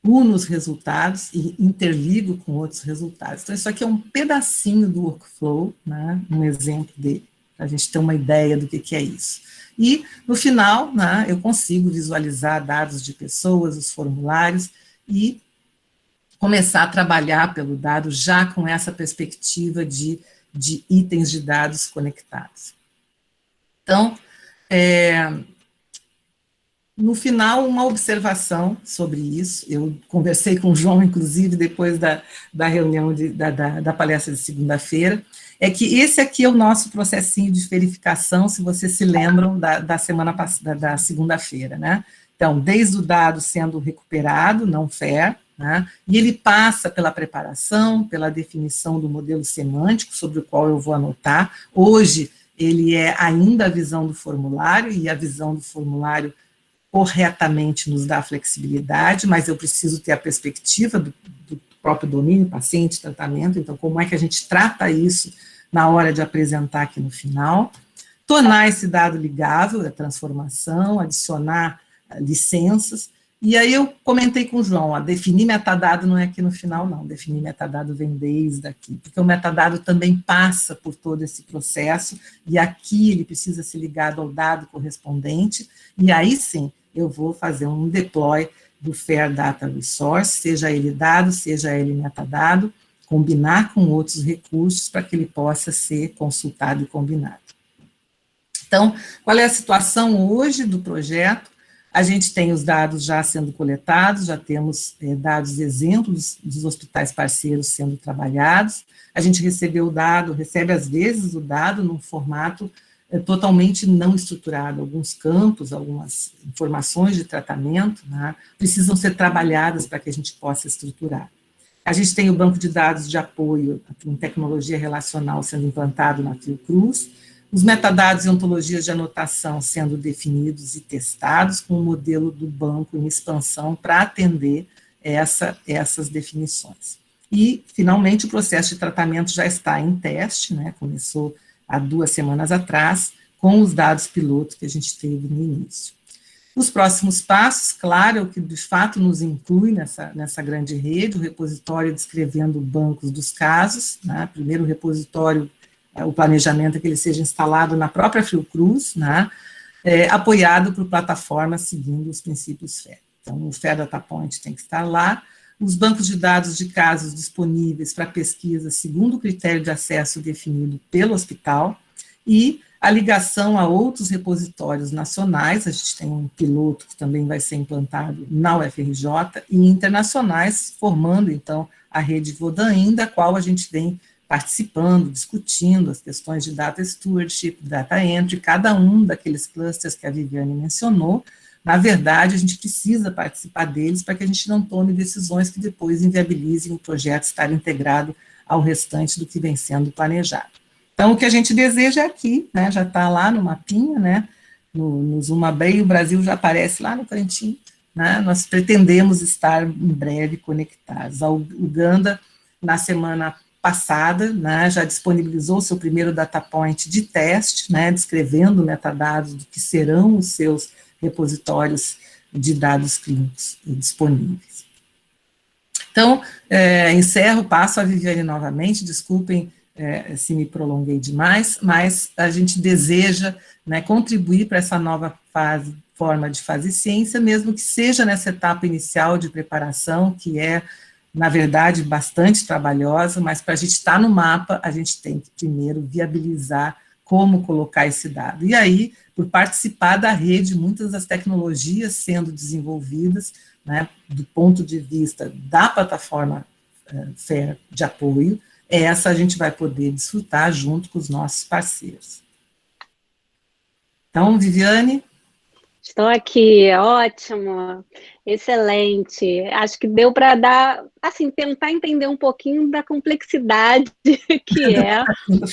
uno os resultados e interligo com outros resultados. Então, isso aqui é um pedacinho do workflow, né, um exemplo dele, para a gente ter uma ideia do que é isso. E, no final, né, eu consigo visualizar dados de pessoas, os formulários, e começar a trabalhar pelo dado já com essa perspectiva de itens de dados conectados. Então, no final, uma observação sobre isso, eu conversei com o João, inclusive, depois da reunião, da palestra de segunda-feira, é que esse aqui é o nosso processinho de verificação, se vocês se lembram da semana passada, da segunda-feira, né? Então, desde o dado sendo recuperado, não fair, né? E ele passa pela preparação, pela definição do modelo semântico, sobre o qual eu vou anotar. Hoje, ele é ainda a visão do formulário, e a visão do formulário corretamente nos dá flexibilidade, mas eu preciso ter a perspectiva do próprio domínio, paciente, tratamento, então como é que a gente trata isso na hora de apresentar aqui no final, tornar esse dado ligável, a transformação, adicionar licenças, e aí eu comentei com o João, definir metadado não é aqui no final não, definir metadado vem desde aqui, porque o metadado também passa por todo esse processo, e aqui ele precisa ser ligado ao dado correspondente, e aí sim, eu vou fazer um deploy do Fair Data Resource, seja ele dado, seja ele metadado, combinar com outros recursos para que ele possa ser consultado e combinado. Então, qual é a situação hoje do projeto? A gente tem os dados já sendo coletados, já temos dados exemplos dos hospitais parceiros sendo trabalhados, a gente recebeu o dado, recebe às vezes o dado num formato totalmente não estruturado, alguns campos, algumas informações de tratamento, né, precisam ser trabalhadas para que a gente possa estruturar. A gente tem o banco de dados de apoio em tecnologia relacional sendo implantado na Fiocruz, os metadados e ontologias de anotação sendo definidos e testados com o modelo do banco em expansão para atender essas definições. E, finalmente, o processo de tratamento já está em teste, né, começou há 2 semanas atrás, com os dados piloto que a gente teve no início. Os próximos passos, claro, o que de fato nos inclui nessa grande rede, o repositório descrevendo bancos dos casos, né, primeiro o repositório, o planejamento é que ele seja instalado na própria Fiocruz, né, apoiado por plataformas seguindo os princípios FAIR. Então, o FAIR Data Point tem que estar lá, os bancos de dados de casos disponíveis para pesquisa segundo o critério de acesso definido pelo hospital, e a ligação a outros repositórios nacionais, a gente tem um piloto que também vai ser implantado na UFRJ, e internacionais, formando, então, a rede Vodain, da qual a gente vem participando, discutindo as questões de data stewardship, data entry, cada um daqueles clusters que a Viviane mencionou. Na verdade, a gente precisa participar deles para que a gente não tome decisões que depois inviabilizem o projeto estar integrado ao restante do que vem sendo planejado. Então, o que a gente deseja é aqui, né, já está lá no mapinha, né, no ZumaBay, o Brasil já aparece lá no cantinho, né, nós pretendemos estar em breve conectados. A Uganda, na semana passada, né, já disponibilizou seu primeiro data point de teste, né, descrevendo metadados do que serão os seus repositórios de dados clínicos disponíveis. Então, encerro, passo a Viviane novamente, desculpem se me prolonguei demais, mas a gente deseja, né, contribuir para essa nova forma de fazer ciência, mesmo que seja nessa etapa inicial de preparação, que é, na verdade, bastante trabalhosa, mas para a gente estar no mapa, a gente tem que primeiro viabilizar como colocar esse dado. E aí, por participar da rede, muitas das tecnologias sendo desenvolvidas, né, do ponto de vista da plataforma FAIR de apoio, essa a gente vai poder desfrutar junto com os nossos parceiros. Então, Viviane? Estou aqui, ótimo, excelente. Acho que deu para dar, assim, tentar entender um pouquinho da complexidade que é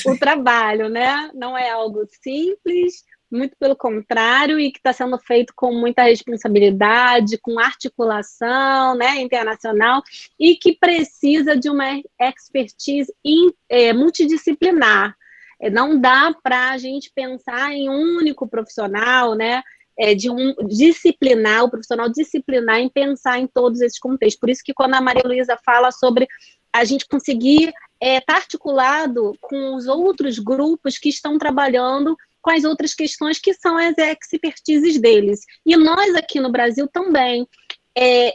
o trabalho, né? Não é algo simples, muito pelo contrário, e que está sendo feito com muita responsabilidade, com articulação, né, internacional, e que precisa de uma expertise multidisciplinar. Não dá para a gente pensar em um único profissional, né, de um disciplinar, o profissional disciplinar em pensar em todos esses contextos. Por isso que quando a Maria Luísa fala sobre a gente conseguir estar articulado com os outros grupos que estão trabalhando com as outras questões que são as expertises deles. E nós aqui no Brasil também.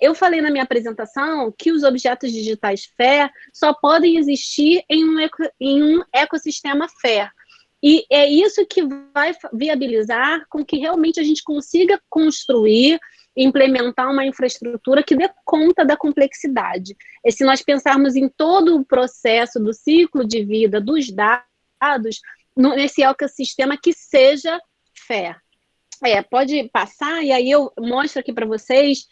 Eu falei na minha apresentação que os objetos digitais FAIR só podem existir em um ecossistema FAIR. E é isso que vai viabilizar com que realmente a gente consiga construir, implementar uma infraestrutura que dê conta da complexidade. E se nós pensarmos em todo o processo do ciclo de vida dos dados, nesse ecossistema que seja FAIR. Pode passar, e aí eu mostro aqui para vocês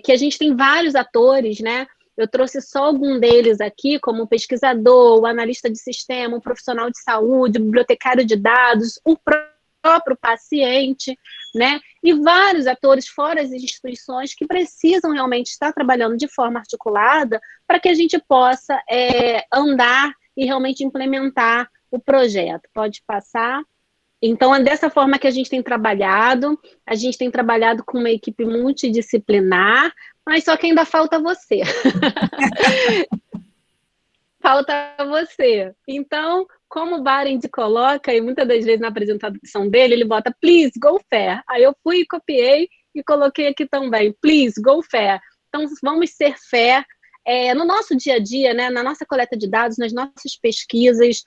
que a gente tem vários atores, né? Eu trouxe só algum deles aqui, como o pesquisador, o analista de sistema, o profissional de saúde, o bibliotecário de dados, o próprio paciente, né? E vários atores, fora as instituições, que precisam realmente estar trabalhando de forma articulada para que a gente possa andar e realmente implementar o projeto. Pode passar. Então, é dessa forma que a gente tem trabalhado com uma equipe multidisciplinar, mas só que ainda falta você. Falta você. Então, como o Barend coloca, e muitas das vezes na apresentação dele, ele bota, please, go FAIR. Aí eu fui e copiei e coloquei aqui também, please, go FAIR. Então, vamos ser FAIR no nosso dia a dia, né, na nossa coleta de dados, nas nossas pesquisas,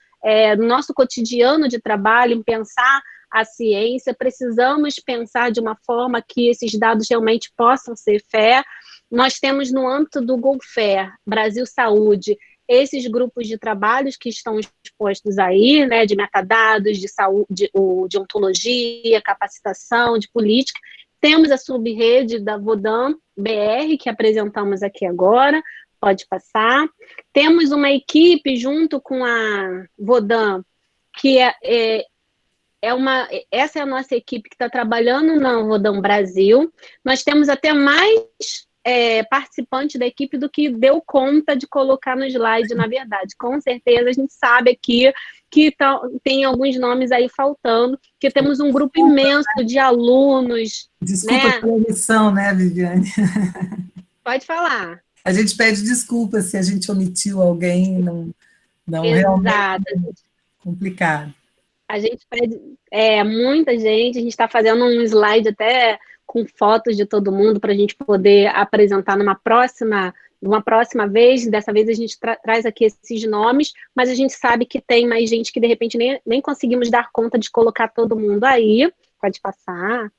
no nosso cotidiano de trabalho, em pensar a ciência, precisamos pensar de uma forma que esses dados realmente possam ser FAIR. Nós temos no âmbito do GoFair, Brasil Saúde, esses grupos de trabalhos que estão expostos aí, né, de metadados, de saúde, de ontologia, capacitação, de política. Temos a subrede da Vodam BR, que apresentamos aqui agora, pode passar. Temos uma equipe junto com a Vodam, que essa é a nossa equipe que está trabalhando na Vodam Brasil. Nós temos até mais participante da equipe do que deu conta de colocar no slide, na verdade. Com certeza, a gente sabe aqui que tem alguns nomes aí faltando, que temos um grupo imenso de alunos. Desculpa pela omissão, né, Viviane? Pode falar. A gente pede desculpa se a gente omitiu alguém, não realmente complicado. A gente pede muita gente, a gente está fazendo um slide até com fotos de todo mundo para a gente poder apresentar numa próxima vez. Dessa vez a gente traz aqui esses nomes, mas a gente sabe que tem mais gente que de repente nem conseguimos dar conta de colocar todo mundo aí. Pode passar.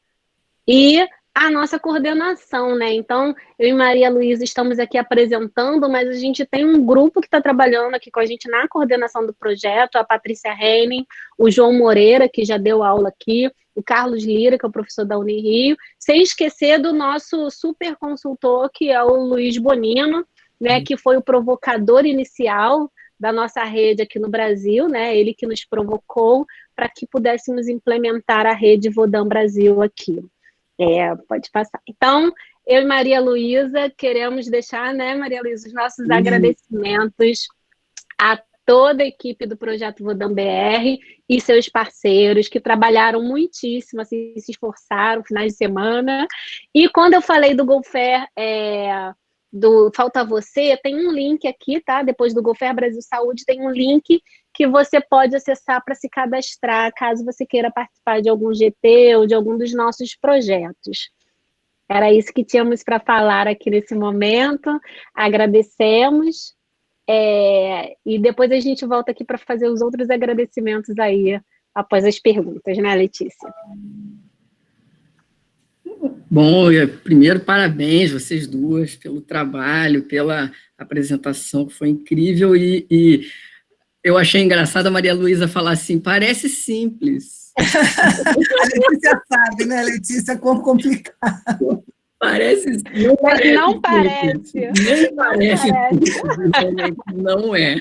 E a nossa coordenação, né? Então, eu e Maria Luísa estamos aqui apresentando, mas a gente tem um grupo que está trabalhando aqui com a gente na coordenação do projeto, a Patrícia Henning, o João Moreira, que já deu aula aqui, o Carlos Lira, que é o professor da Unirio, sem esquecer do nosso super consultor, que é o Luiz Bonino, né, que foi o provocador inicial da nossa rede aqui no Brasil, né, ele que nos provocou para que pudéssemos implementar a rede Vodam Brasil aqui. Pode passar. Então, eu e Maria Luísa queremos deixar, né, Maria Luísa, os nossos agradecimentos a toda a equipe do Projeto Vodam BR e seus parceiros, que trabalharam muitíssimo, assim, se esforçaram, finais de semana. E quando eu falei do GoFair, do Falta Você, tem um link aqui, tá? Depois do GoFair Brasil Saúde, tem um link que você pode acessar para se cadastrar, caso você queira participar de algum GT ou de algum dos nossos projetos. Era isso que tínhamos para falar aqui nesse momento. Agradecemos. E depois a gente volta aqui para fazer os outros agradecimentos aí, após as perguntas, né, Letícia? Bom, primeiro, parabéns vocês duas pelo trabalho, pela apresentação, que foi incrível, e eu achei engraçado a Maria Luísa falar assim, parece simples. A Letícia sabe, né, Letícia, como complicado. Parece simples. Não parece. Nem parece. Não é.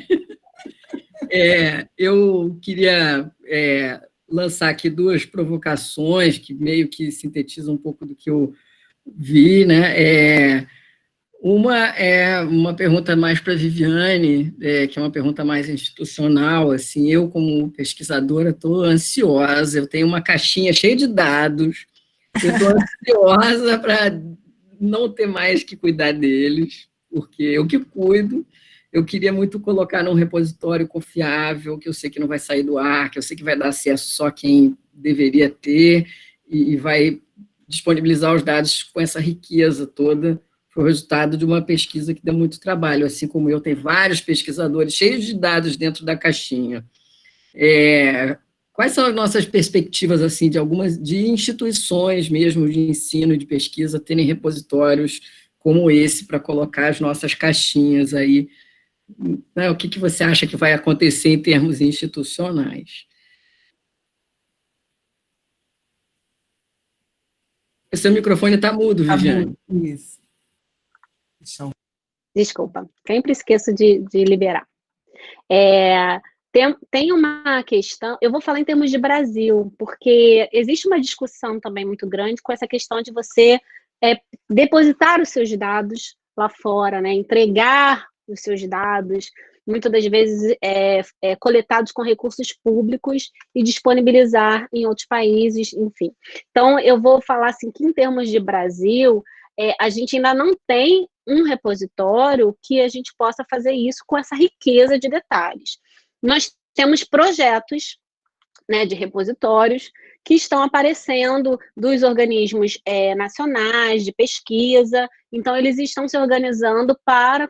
Eu queria lançar aqui duas provocações que meio que sintetizam um pouco do que eu vi, né? Uma é uma pergunta mais para a Viviane, que é uma pergunta mais institucional. Assim, eu, como pesquisadora, estou ansiosa, eu tenho uma caixinha cheia de dados, Eu estou ansiosa para não ter mais que cuidar deles, porque eu que cuido. Eu queria muito colocar num repositório confiável, que eu sei que não vai sair do ar, que eu sei que vai dar acesso só quem deveria ter, e vai disponibilizar os dados com essa riqueza toda. Foi o resultado de uma pesquisa que deu muito trabalho, assim como eu, tem vários pesquisadores cheios de dados dentro da caixinha. Quais são as nossas perspectivas, assim, de instituições mesmo de ensino e de pesquisa terem repositórios como esse para colocar as nossas caixinhas aí, né? O que você acha que vai acontecer em termos institucionais? O seu microfone está mudo, Viviane. Isso. Desculpa, sempre esqueço de liberar. Tem uma questão, eu vou falar em termos de Brasil, porque existe uma discussão também muito grande com essa questão de você depositar os seus dados lá fora, né? Entregar os seus dados, muitas das vezes coletados com recursos públicos e disponibilizar em outros países, enfim. Então, eu vou falar assim que em termos de Brasil, a gente ainda não tem um repositório que a gente possa fazer isso com essa riqueza de detalhes. Nós temos projetos, né, de repositórios que estão aparecendo dos organismos nacionais de pesquisa, então eles estão se organizando para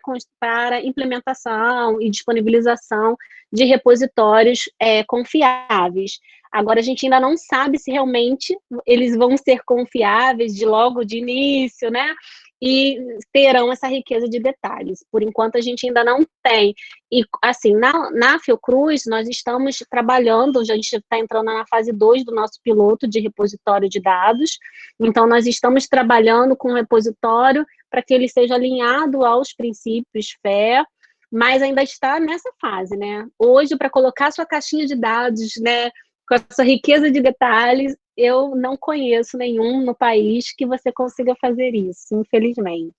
implementação e disponibilização de repositórios confiáveis. Agora, a gente ainda não sabe se realmente eles vão ser confiáveis logo de início, né? E terão essa riqueza de detalhes. Por enquanto, a gente ainda não tem. E, assim, na Fiocruz, nós estamos trabalhando, a gente está entrando na fase 2 do nosso piloto de repositório de dados, então nós estamos trabalhando com o repositório para que ele seja alinhado aos princípios FAIR, mas ainda está nessa fase, né? Hoje, para colocar sua caixinha de dados, né, com essa riqueza de detalhes, eu não conheço nenhum no país que você consiga fazer isso, infelizmente.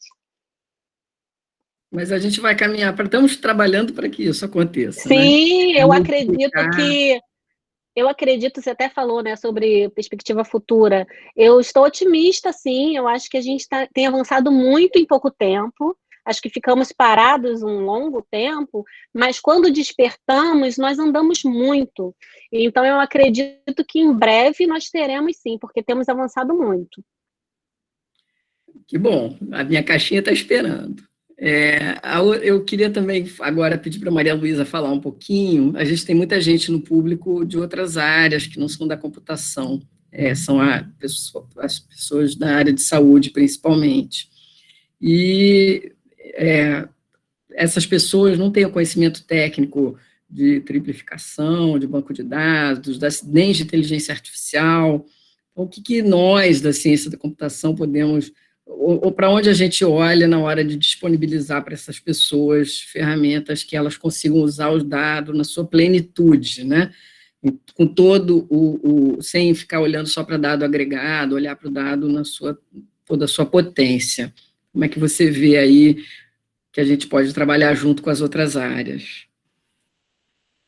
Mas a gente vai caminhar, estamos trabalhando para que isso aconteça. Sim, né? Eu acredito, você até falou, né, sobre perspectiva futura. Eu estou otimista, sim, eu acho que a gente tem avançado muito em pouco tempo, acho que ficamos parados um longo tempo, mas quando despertamos, nós andamos muito. Então, eu acredito que em breve nós teremos sim, porque temos avançado muito. Que bom, a minha caixinha está esperando. Eu queria também agora pedir para a Maria Luísa falar um pouquinho. A gente tem muita gente no público de outras áreas que não são da computação, são as pessoas da área de saúde, principalmente. E essas pessoas não têm o conhecimento técnico de triplificação, de banco de dados, nem de inteligência artificial. Então, o que nós, da ciência da computação, podemos, ou para onde a gente olha na hora de disponibilizar para essas pessoas ferramentas que elas consigam usar os dados na sua plenitude, né? Com todo sem ficar olhando só para dado agregado, olhar para o dado na toda a sua potência. Como é que você vê aí que a gente pode trabalhar junto com as outras áreas?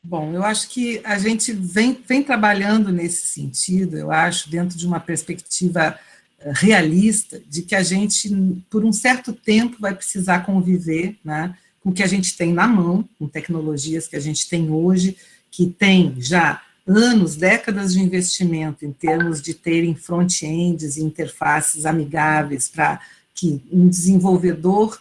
Bom, eu acho que a gente vem trabalhando nesse sentido, eu acho, dentro de uma perspectiva realista, de que a gente, por um certo tempo, vai precisar conviver, né, com o que a gente tem na mão, com tecnologias que a gente tem hoje, que tem já anos, décadas de investimento em termos de terem front-ends e interfaces amigáveis para que um desenvolvedor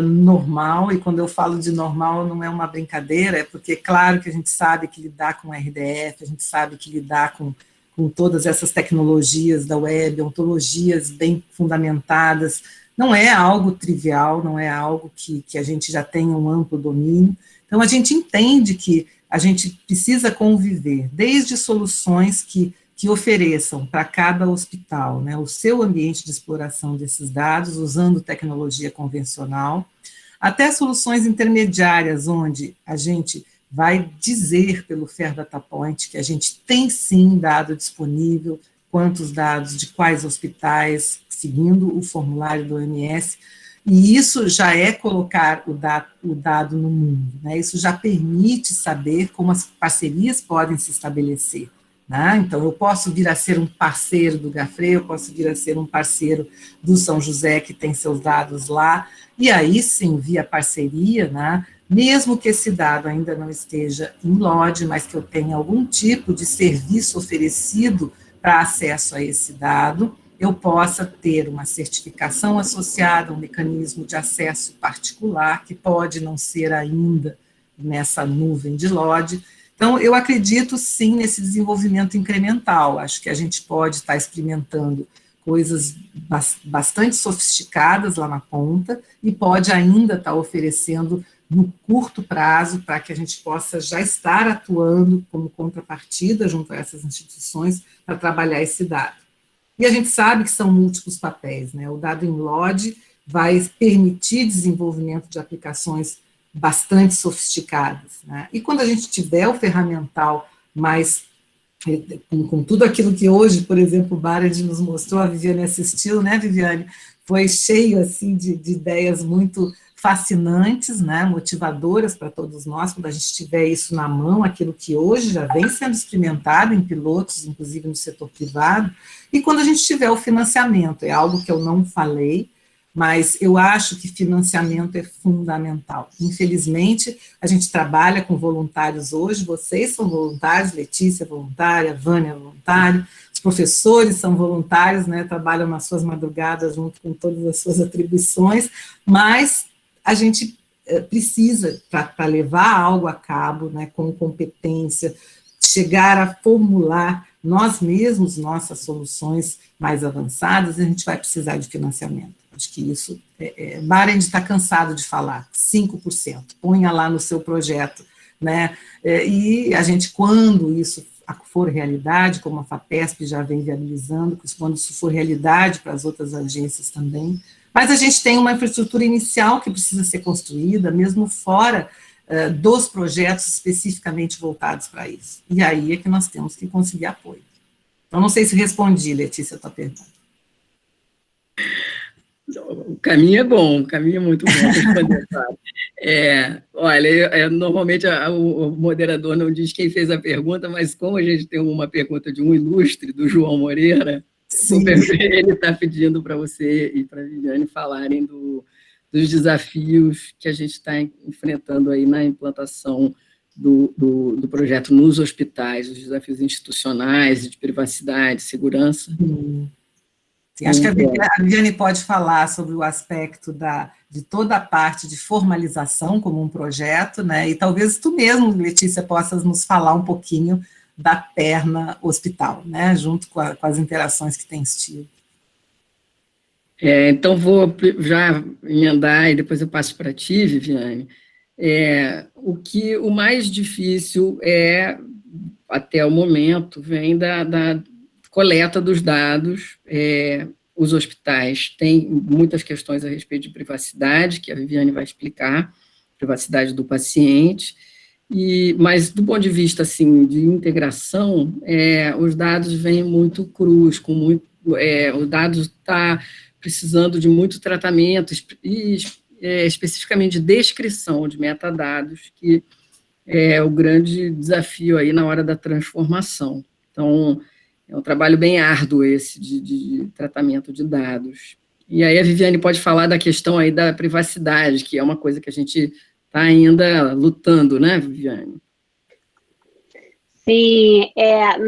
normal, e quando eu falo de normal não é uma brincadeira, é porque claro que a gente sabe que lidar com RDF, a gente sabe que lidar com todas essas tecnologias da web, ontologias bem fundamentadas, não é algo trivial, não é algo que a gente já tenha um amplo domínio. Então a gente entende que a gente precisa conviver, desde soluções que ofereçam para cada hospital, né, o seu ambiente de exploração desses dados, usando tecnologia convencional, até soluções intermediárias, onde a gente vai dizer pelo Fair Data Point que a gente tem sim dado disponível, quantos dados, de quais hospitais, seguindo o formulário do OMS, e isso já é colocar o dado no mundo, né, isso já permite saber como as parcerias podem se estabelecer, né? Então, eu posso vir a ser um parceiro do Gafre, eu posso vir a ser um parceiro do São José, que tem seus dados lá, e aí sim, via parceria, né? Mesmo que esse dado ainda não esteja em LOD, mas que eu tenha algum tipo de serviço oferecido para acesso a esse dado, eu possa ter uma certificação associada, um mecanismo de acesso particular, que pode não ser ainda nessa nuvem de LOD. Então, eu acredito, sim, nesse desenvolvimento incremental. Acho que a gente pode estar experimentando coisas bastante sofisticadas lá na ponta e pode ainda estar oferecendo no curto prazo, para que a gente possa já estar atuando como contrapartida junto a essas instituições para trabalhar esse dado. E a gente sabe que são múltiplos papéis, né? O dado em LOD vai permitir desenvolvimento de aplicações bastante sofisticadas, né? E quando a gente tiver o ferramental mais, com tudo aquilo que hoje, por exemplo, o Barad nos mostrou, a Viviane assistiu, né, Viviane? Foi cheio, assim, de ideias muito fascinantes, né, motivadoras para todos nós, quando a gente tiver isso na mão, aquilo que hoje já vem sendo experimentado em pilotos, inclusive no setor privado, e quando a gente tiver o financiamento, é algo que eu não falei, mas eu acho que financiamento é fundamental. Infelizmente, a gente trabalha com voluntários hoje, vocês são voluntários, Letícia é voluntária, Vânia é voluntária, os professores são voluntários, né, trabalham nas suas madrugadas junto com todas as suas atribuições, mas a gente precisa, para levar algo a cabo, né, com competência, chegar a formular nós mesmos nossas soluções mais avançadas, a gente vai precisar de financiamento. Acho que isso, Barad está cansado de falar, 5%, ponha lá no seu projeto, né, e a gente, quando isso for realidade, como a FAPESP já vem viabilizando, quando isso for realidade para as outras agências também, mas a gente tem uma infraestrutura inicial que precisa ser construída, mesmo fora dos projetos especificamente voltados para isso. E aí é que nós temos que conseguir apoio. Então, não sei se respondi, Letícia, a tua pergunta. O caminho é bom, o caminho é muito bom. Olha, normalmente o moderador não diz quem fez a pergunta, mas como a gente tem uma pergunta de um ilustre, do João Moreira, sim, ele está pedindo para você e para a Viviane falarem dos desafios que a gente está enfrentando aí na implantação do projeto nos hospitais, os desafios institucionais, de privacidade, segurança. Sim, acho que a Viviane pode falar sobre o aspecto de toda a parte de formalização como um projeto, né? E talvez tu mesmo, Letícia, possas nos falar um pouquinho da perna hospital, né? Junto com as interações que tem tido. Então, vou já emendar e depois eu passo para ti, Viviane. O mais difícil até o momento, vem da coleta dos dados. Os hospitais têm muitas questões a respeito de privacidade, que a Viviane vai explicar, privacidade do paciente, mas do ponto de vista assim, de integração, os dados vêm muito crus, os dados estão precisando de muito tratamento, e especificamente de descrição de metadados, que é o grande desafio aí na hora da transformação. Então, é um trabalho bem árduo esse de tratamento de dados. E aí a Viviane pode falar da questão aí da privacidade, que é uma coisa que a gente está ainda lutando, né, Viviane? Sim,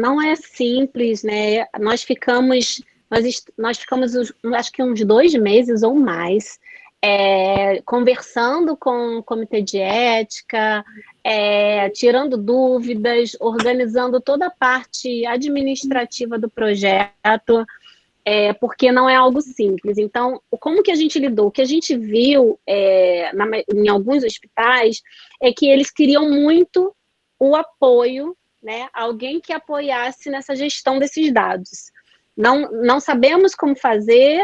não é simples, né? Nós ficamos, acho que uns 2 meses ou mais, conversando com o comitê de ética, tirando dúvidas, organizando toda a parte administrativa do projeto, porque não é algo simples. Então, como que a gente lidou? O que a gente viu em alguns hospitais é que eles queriam muito o apoio, né, alguém que apoiasse nessa gestão desses dados. Não sabemos como fazer,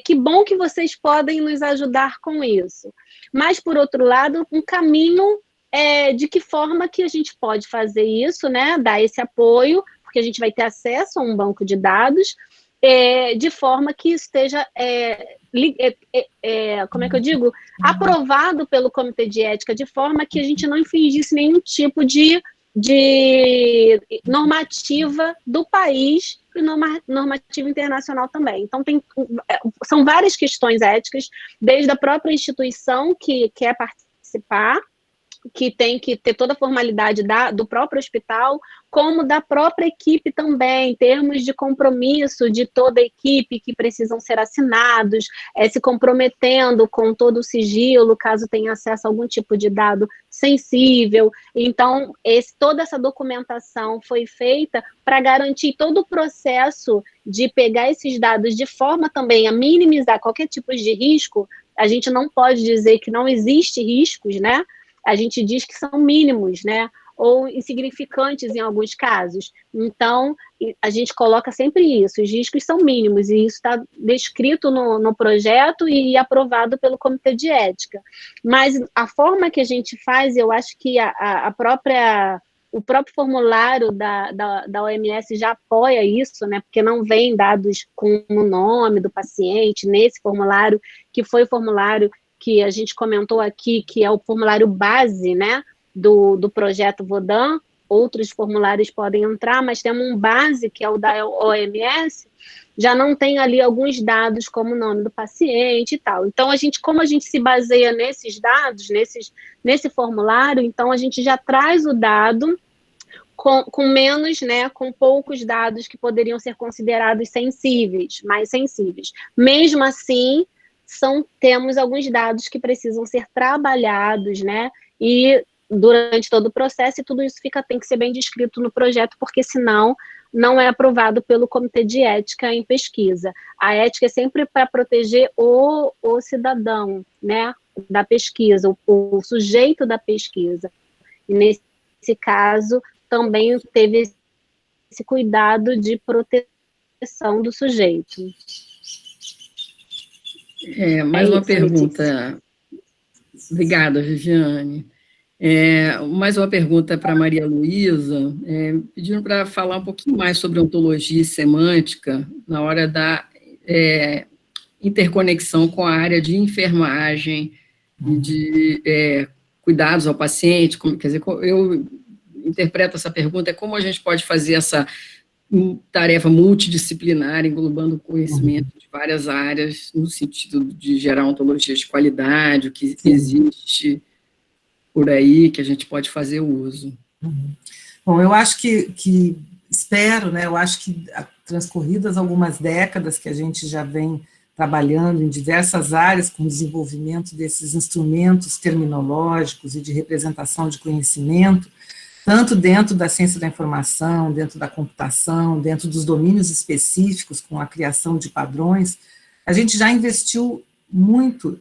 que bom que vocês podem nos ajudar com isso. Mas, por outro lado, um caminho de que forma que a gente pode fazer isso, né, dar esse apoio, porque a gente vai ter acesso a um banco de dados, de forma que esteja, como é que eu digo, aprovado pelo comitê de ética, de forma que a gente não infringisse nenhum tipo de de normativa do país e normativa internacional também. Então, são várias questões éticas, desde a própria instituição que quer participar, que tem que ter toda a formalidade do próprio hospital, como da própria equipe também, em termos de compromisso de toda a equipe que precisam ser assinados, se comprometendo com todo o sigilo, caso tenha acesso a algum tipo de dado sensível. Então, toda essa documentação foi feita para garantir todo o processo de pegar esses dados de forma também a minimizar qualquer tipo de risco. A gente não pode dizer que não existe riscos, né? A gente diz que são mínimos, né? Ou insignificantes em alguns casos. Então, a gente coloca sempre isso, os riscos são mínimos, e isso está descrito no projeto e aprovado pelo Comitê de Ética. Mas a forma que a gente faz, eu acho que o próprio formulário da OMS já apoia isso, né? Porque não vem dados com o nome do paciente nesse formulário, que foi o formulário que a gente comentou aqui, que é o formulário base, né, do projeto Vodam. Outros formulários podem entrar, mas temos um base, que é o da OMS, já não tem ali alguns dados, como o nome do paciente e tal. Então, como a gente se baseia nesses dados, nesse formulário, então a gente já traz o dado com menos, né, com poucos dados que poderiam ser considerados sensíveis, mais sensíveis. Mesmo assim, temos alguns dados que precisam ser trabalhados, né, e durante todo o processo, e tudo isso tem que ser bem descrito no projeto, porque senão não é aprovado pelo Comitê de Ética em pesquisa. A ética é sempre para proteger o cidadão, né, da pesquisa, o sujeito da pesquisa. E nesse caso, também teve esse cuidado de proteção do sujeito. Mais uma pergunta. Obrigada, Viviane. Mais uma pergunta para a Maria Luísa, pedindo para falar um pouquinho mais sobre ontologia e semântica na hora da interconexão com a área de enfermagem e de cuidados ao paciente. Quer dizer, eu interpreto essa pergunta, como a gente pode fazer essa tarefa multidisciplinar, englobando o conhecimento de várias áreas, no sentido de gerar ontologia de qualidade, o que existe por aí, que a gente pode fazer o uso. Bom, eu acho que espero, né, eu acho que transcorridas algumas décadas que a gente já vem trabalhando em diversas áreas com o desenvolvimento desses instrumentos terminológicos e de representação de conhecimento, tanto dentro da ciência da informação, dentro da computação, dentro dos domínios específicos, com a criação de padrões, a gente já investiu muito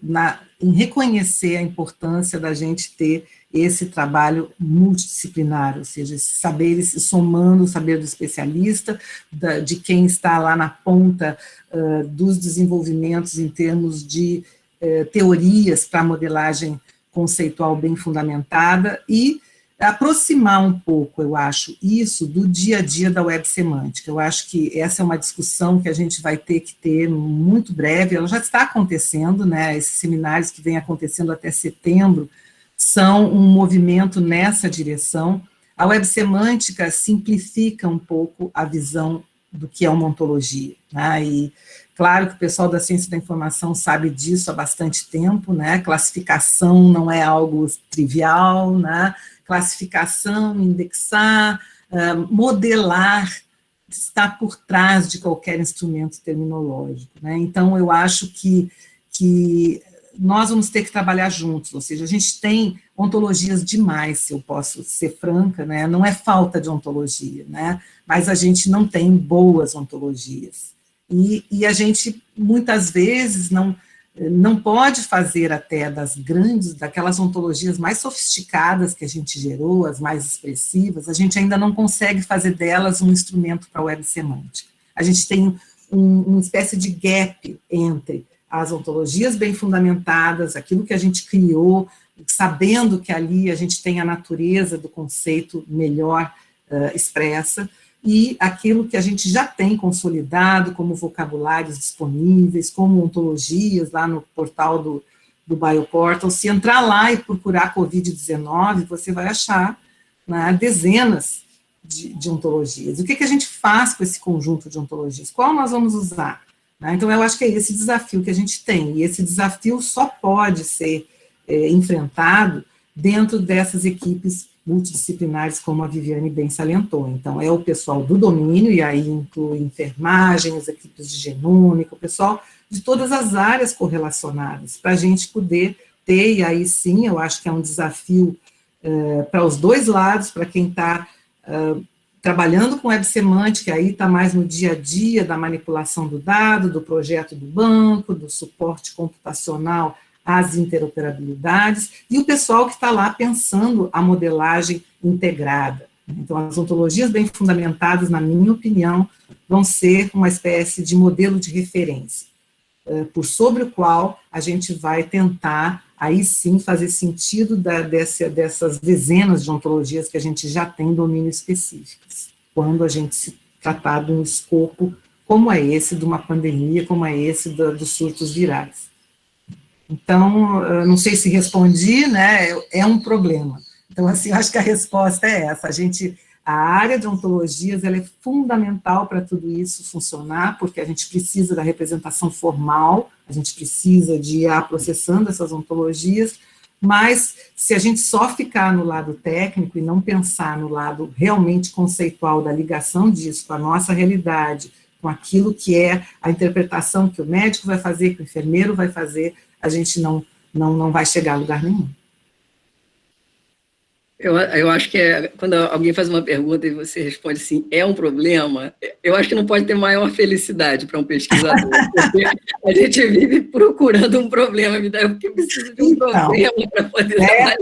em reconhecer a importância da gente ter esse trabalho multidisciplinar, ou seja, esses saberes somando o saber do especialista, de quem está lá na ponta dos desenvolvimentos em termos de teorias para modelagem conceitual bem fundamentada, e aproximar um pouco, eu acho, isso do dia a dia da web semântica. Eu acho que essa é uma discussão que a gente vai ter que ter muito breve, ela já está acontecendo, né, esses seminários que vêm acontecendo até setembro são um movimento nessa direção. A web semântica simplifica um pouco a visão do que é uma ontologia, né, e claro que o pessoal da ciência da informação sabe disso há bastante tempo, né, classificação não é algo trivial, né, classificação, indexar, modelar, está por trás de qualquer instrumento terminológico, né? Então, eu acho que nós vamos ter que trabalhar juntos, ou seja, a gente tem ontologias demais, se eu posso ser franca, né? Não é falta de ontologia, né? Mas a gente não tem boas ontologias. E a gente, muitas vezes, não pode fazer até daquelas ontologias mais sofisticadas que a gente gerou, as mais expressivas, a gente ainda não consegue fazer delas um instrumento para a web semântica. A gente tem uma espécie de gap entre as ontologias bem fundamentadas, aquilo que a gente criou, sabendo que ali a gente tem a natureza do conceito melhor expressa, e aquilo que a gente já tem consolidado, como vocabulários disponíveis, como ontologias lá no portal do Bioportal. Se entrar lá e procurar Covid-19, você vai achar né, dezenas de ontologias. O que a gente faz com esse conjunto de ontologias? Qual nós vamos usar? Então, eu acho que é esse desafio que a gente tem, e esse desafio só pode ser enfrentado dentro dessas equipes multidisciplinares, como a Viviane bem salientou. Então, é o pessoal do domínio, e aí inclui enfermagem, as equipes de genômica, o pessoal de todas as áreas correlacionadas, para a gente poder ter, e aí sim, eu acho que é um desafio para os dois lados, para quem está trabalhando com web semântica, aí está mais no dia a dia da manipulação do dado, do projeto do banco, do suporte computacional às interoperabilidades, e o pessoal que está lá pensando a modelagem integrada. Então, as ontologias bem fundamentadas, na minha opinião, vão ser uma espécie de modelo de referência, por sobre o qual a gente vai tentar, aí sim, fazer sentido dessas dezenas de ontologias que a gente já tem domínio específicos, quando a gente se tratar de um escopo como é esse, de uma pandemia, como é esse dos surtos virais. Então, não sei se respondi, né, é um problema. Então, assim, eu acho que a resposta é essa, a área de ontologias, ela é fundamental para tudo isso funcionar, porque a gente precisa da representação formal, a gente precisa de ir processando essas ontologias, mas se a gente só ficar no lado técnico e não pensar no lado realmente conceitual da ligação disso com a nossa realidade, com aquilo que é a interpretação que o médico vai fazer, que o enfermeiro vai fazer, a gente não vai chegar a lugar nenhum. Eu acho que quando alguém faz uma pergunta e você responde assim, é um problema, eu acho que não pode ter maior felicidade para um pesquisador, porque a gente vive procurando um problema, porque precisa de um problema para poder trabalhar.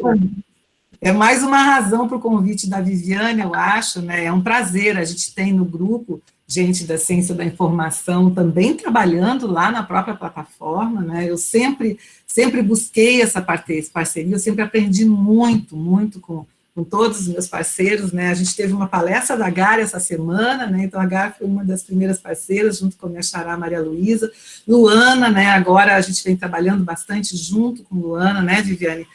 É mais uma razão para o convite da Viviane, eu acho, né, é um prazer, a gente tem no grupo gente da ciência da informação também trabalhando lá na própria plataforma, né, eu sempre busquei essa parceria, eu sempre aprendi muito com todos os meus parceiros, né, a gente teve uma palestra da GAR essa semana, né, então a GAR foi uma das primeiras parceiras, junto com a minha xará Maria Luísa, Luana, né, agora a gente vem trabalhando bastante junto com Luana, né, Viviane,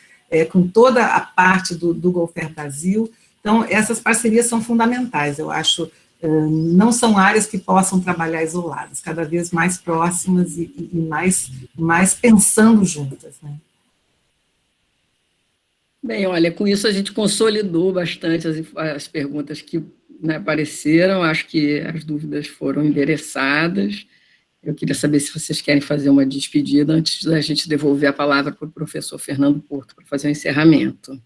com toda a parte do Go-FAIR Brasil, então essas parcerias são fundamentais, eu acho, não são áreas que possam trabalhar isoladas, cada vez mais próximas e mais pensando juntas, né. Bem, olha, com isso a gente consolidou bastante as perguntas que, né, apareceram, acho que as dúvidas foram endereçadas. Eu queria saber se vocês querem fazer uma despedida antes da gente devolver a palavra para o professor Fernando Porto para fazer o encerramento.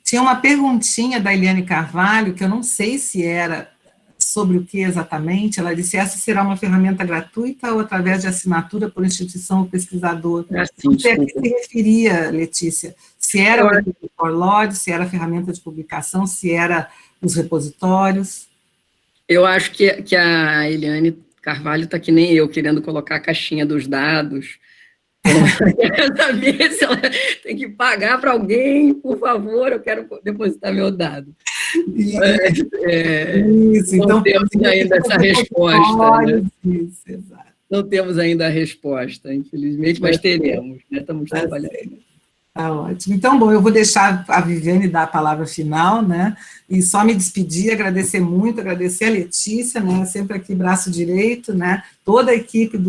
Tinha uma perguntinha da Eliane Carvalho, que eu não sei se era sobre o que exatamente, ela disse, essa será uma ferramenta gratuita ou através de assinatura por instituição ou pesquisador? Não sei a que se referia, Letícia, se era o Forlod, se era a ferramenta de publicação, se era os repositórios. Eu acho que a Eliane Carvalho está que nem eu, querendo colocar a caixinha dos dados. Eu quero saber se ela tem que pagar para alguém, por favor, eu quero depositar meu dado. Isso, não então temos ainda essa resposta. Né? Isso, exato. Não temos ainda a resposta, infelizmente, mas teremos, né? Estamos trabalhando. Tá ótimo. Então, bom, eu vou deixar a Viviane dar a palavra final, né, e só me despedir, agradecer muito, agradecer a Letícia, né, sempre aqui, braço direito, né, toda a equipe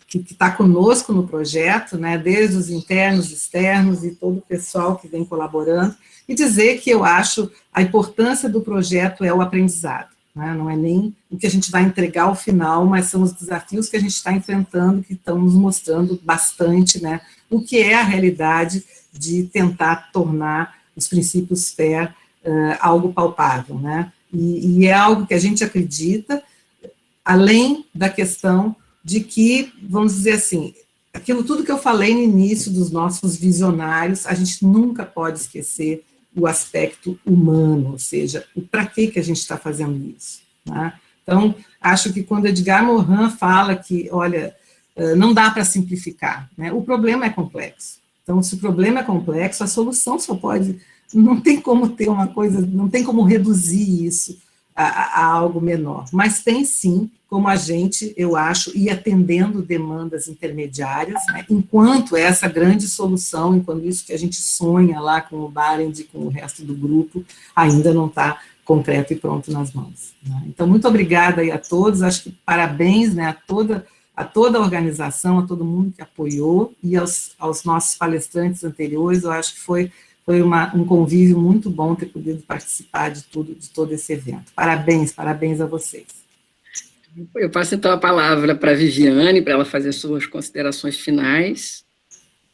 que está conosco no projeto, né, desde os internos, externos e todo o pessoal que vem colaborando, e dizer que eu acho a importância do projeto é o aprendizado, né, não é nem o que a gente vai entregar ao final, mas são os desafios que a gente está enfrentando, que estão nos mostrando bastante, né, o que é a realidade de tentar tornar os princípios FAIR algo palpável, né, e é algo que a gente acredita, além da questão de que, vamos dizer assim, aquilo tudo que eu falei no início dos nossos visionários, a gente nunca pode esquecer o aspecto humano, ou seja, o para que a gente está fazendo isso, né? Então, acho que quando Edgar Morin fala que, olha, não dá para simplificar, né? O problema é complexo. Então, se o problema é complexo, a solução só pode, não tem como ter uma coisa, não tem como reduzir isso a algo menor. Mas tem, sim, como a gente, eu acho, ir atendendo demandas intermediárias, né, enquanto essa grande solução, enquanto isso que a gente sonha lá com o Barend e com o resto do grupo, ainda não está concreto e pronto nas mãos. Né. Então, muito obrigada aí a todos, acho que parabéns, né, a toda a organização, a todo mundo que apoiou, e aos nossos palestrantes anteriores, eu acho que foi um convívio muito bom ter podido participar de todo esse evento. Parabéns a vocês. Eu passo, então, a palavra para a Viviane, para ela fazer suas considerações finais.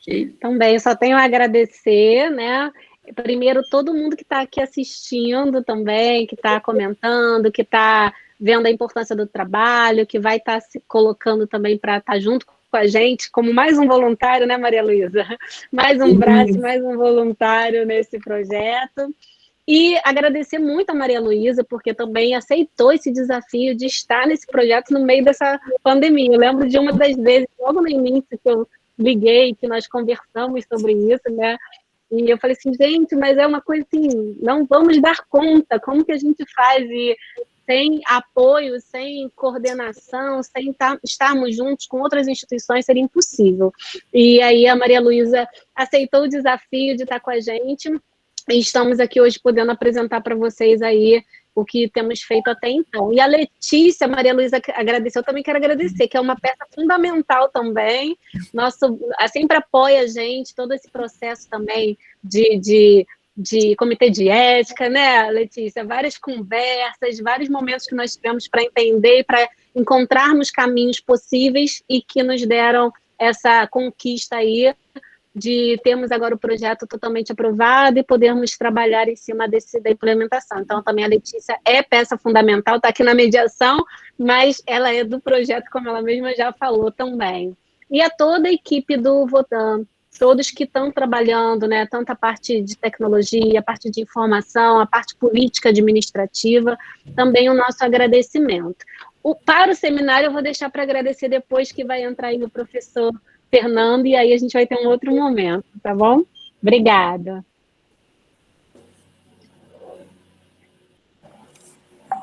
Okay? Também, eu só tenho a agradecer, né? Primeiro, todo mundo que está aqui assistindo também, que está comentando, que está vendo a importância do trabalho, que vai estar se colocando também para estar junto com a gente, como mais um voluntário, né, Maria Luísa? Mais um braço, mais um voluntário nesse projeto. E agradecer muito a Maria Luísa, porque também aceitou esse desafio de estar nesse projeto no meio dessa pandemia. Eu lembro de uma das vezes, logo no início, que eu liguei, que nós conversamos sobre isso, né? E eu falei assim, gente, mas é uma coisa assim, não vamos dar conta, como que a gente faz? E sem apoio, sem coordenação, sem estarmos juntos com outras instituições, seria impossível. E aí a Maria Luísa aceitou o desafio de estar com a gente, e estamos aqui hoje podendo apresentar para vocês aí o que temos feito até então. E a Letícia, a Maria Luísa agradeceu, eu também quero agradecer, que é uma peça fundamental também, sempre apoia a gente, todo esse processo também de comitê de ética, né, Letícia? Várias conversas, vários momentos que nós tivemos para entender, para encontrarmos caminhos possíveis e que nos deram essa conquista aí de termos agora o projeto totalmente aprovado e podermos trabalhar em cima da implementação. Então, também a Letícia é peça fundamental, está aqui na mediação, mas ela é do projeto, como ela mesma já falou também. E a toda a equipe do Votan, todos que estão trabalhando, né, tanto a parte de tecnologia, a parte de informação, a parte política administrativa, também o nosso agradecimento. Para o seminário, eu vou deixar para agradecer depois, que vai entrar aí o professor Fernando, e aí a gente vai ter um outro momento, tá bom? Obrigada.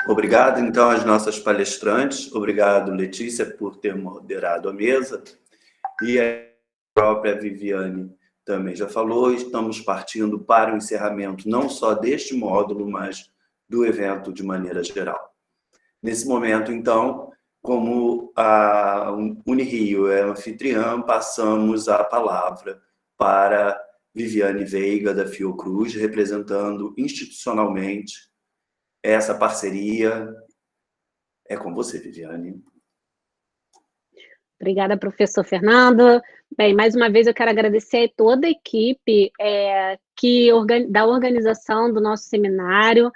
Obrigado, então, às nossas palestrantes. Obrigado, Letícia, por ter moderado a mesa. E a própria Viviane também já falou, estamos partindo para o encerramento não só deste módulo, mas do evento de maneira geral. Nesse momento, então, como a Unirio é anfitriã, passamos a palavra para Viviane Veiga, da Fiocruz, representando institucionalmente essa parceria. É com você, Viviane. Obrigada, professor Fernando. Bem, mais uma vez eu quero agradecer a toda a equipe da organização do nosso seminário.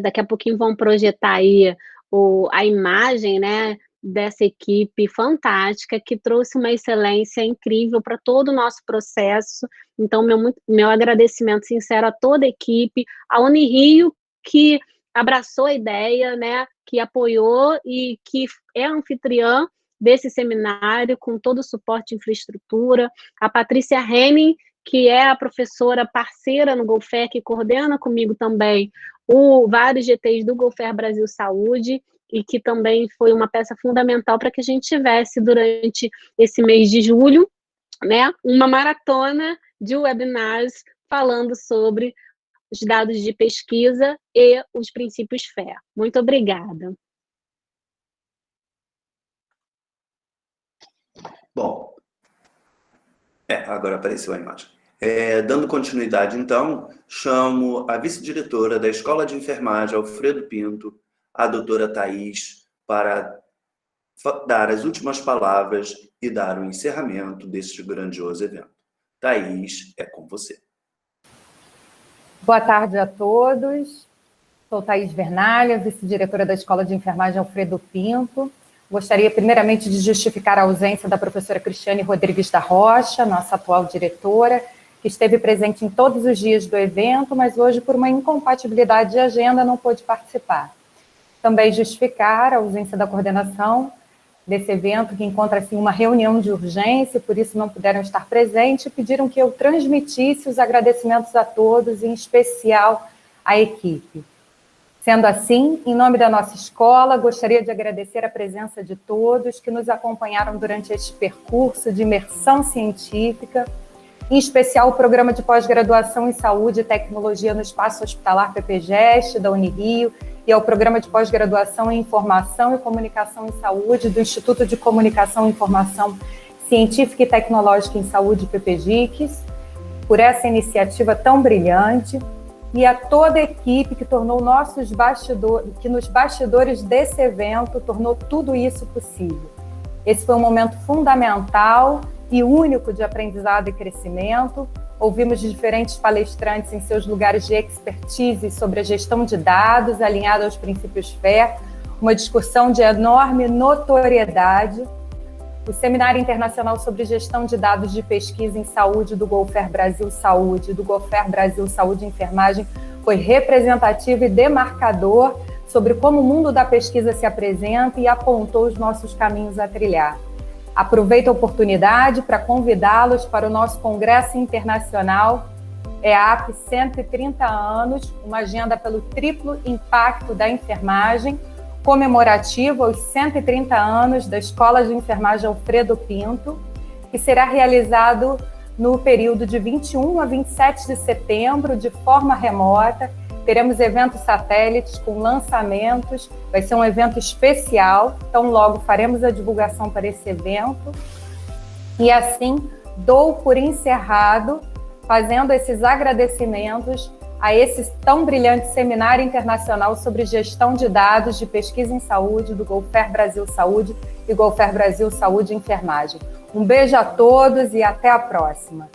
Daqui a pouquinho vão projetar aí a imagem, né, dessa equipe fantástica, que trouxe uma excelência incrível para todo o nosso processo. Então, meu agradecimento sincero a toda a equipe, a Unirio, que abraçou a ideia, né, que apoiou e que é anfitriã desse seminário, com todo o suporte de infraestrutura, a Patrícia Henning, que é a professora parceira no GoFer, que coordena comigo também vários GTs do GoFer Brasil Saúde, e que também foi uma peça fundamental para que a gente tivesse, durante esse mês de julho, né, uma maratona de webinars falando sobre os dados de pesquisa e os princípios FAIR. Muito obrigada. Bom, agora apareceu a imagem. Dando continuidade, então, chamo a vice-diretora da Escola de Enfermagem, Alfredo Pinto, a doutora Thaís, para dar as últimas palavras e dar o encerramento deste grandioso evento. Thaís, é com você. Boa tarde a todos. Sou Thaís Vernalha, vice-diretora da Escola de Enfermagem Alfredo Pinto. Gostaria, primeiramente, de justificar a ausência da professora Cristiane Rodrigues da Rocha, nossa atual diretora, que esteve presente em todos os dias do evento, mas hoje, por uma incompatibilidade de agenda, não pôde participar. Também justificar a ausência da coordenação desse evento, que encontra-se em uma reunião de urgência, por isso não puderam estar presentes, e pediram que eu transmitisse os agradecimentos a todos, em especial à equipe. Sendo assim, em nome da nossa escola, gostaria de agradecer a presença de todos que nos acompanharam durante este percurso de imersão científica, em especial o Programa de Pós-Graduação em Saúde e Tecnologia no Espaço Hospitalar PPGEST, da Unirio, e ao Programa de Pós-Graduação em Informação e Comunicação em Saúde, do Instituto de Comunicação e Informação Científica e Tecnológica em Saúde, PPGICS, por essa iniciativa tão brilhante, e a toda a equipe que tornou que nos bastidores desse evento tornou tudo isso possível. Esse foi um momento fundamental e único de aprendizado e crescimento. Ouvimos de diferentes palestrantes em seus lugares de expertise sobre a gestão de dados, alinhada aos princípios FAIR, uma discussão de enorme notoriedade. O Seminário Internacional sobre Gestão de Dados de Pesquisa em Saúde do GoFair Brasil Saúde e do GoFair Brasil Saúde e Enfermagem foi representativo e demarcador sobre como o mundo da pesquisa se apresenta e apontou os nossos caminhos a trilhar. Aproveito a oportunidade para convidá-los para o nosso Congresso Internacional EAP 130 anos, uma agenda pelo triplo impacto da enfermagem, comemorativo aos 130 anos da Escola de Enfermagem Alfredo Pinto, que será realizado no período de 21 a 27 de setembro, de forma remota. Teremos eventos satélites com lançamentos, vai ser um evento especial, então logo faremos a divulgação para esse evento. E assim, dou por encerrado, fazendo esses agradecimentos a esse tão brilhante Seminário Internacional sobre Gestão de Dados de Pesquisa em Saúde, do GoFair Brasil Saúde e GoFair Brasil Saúde e Enfermagem. Um beijo a todos e até a próxima.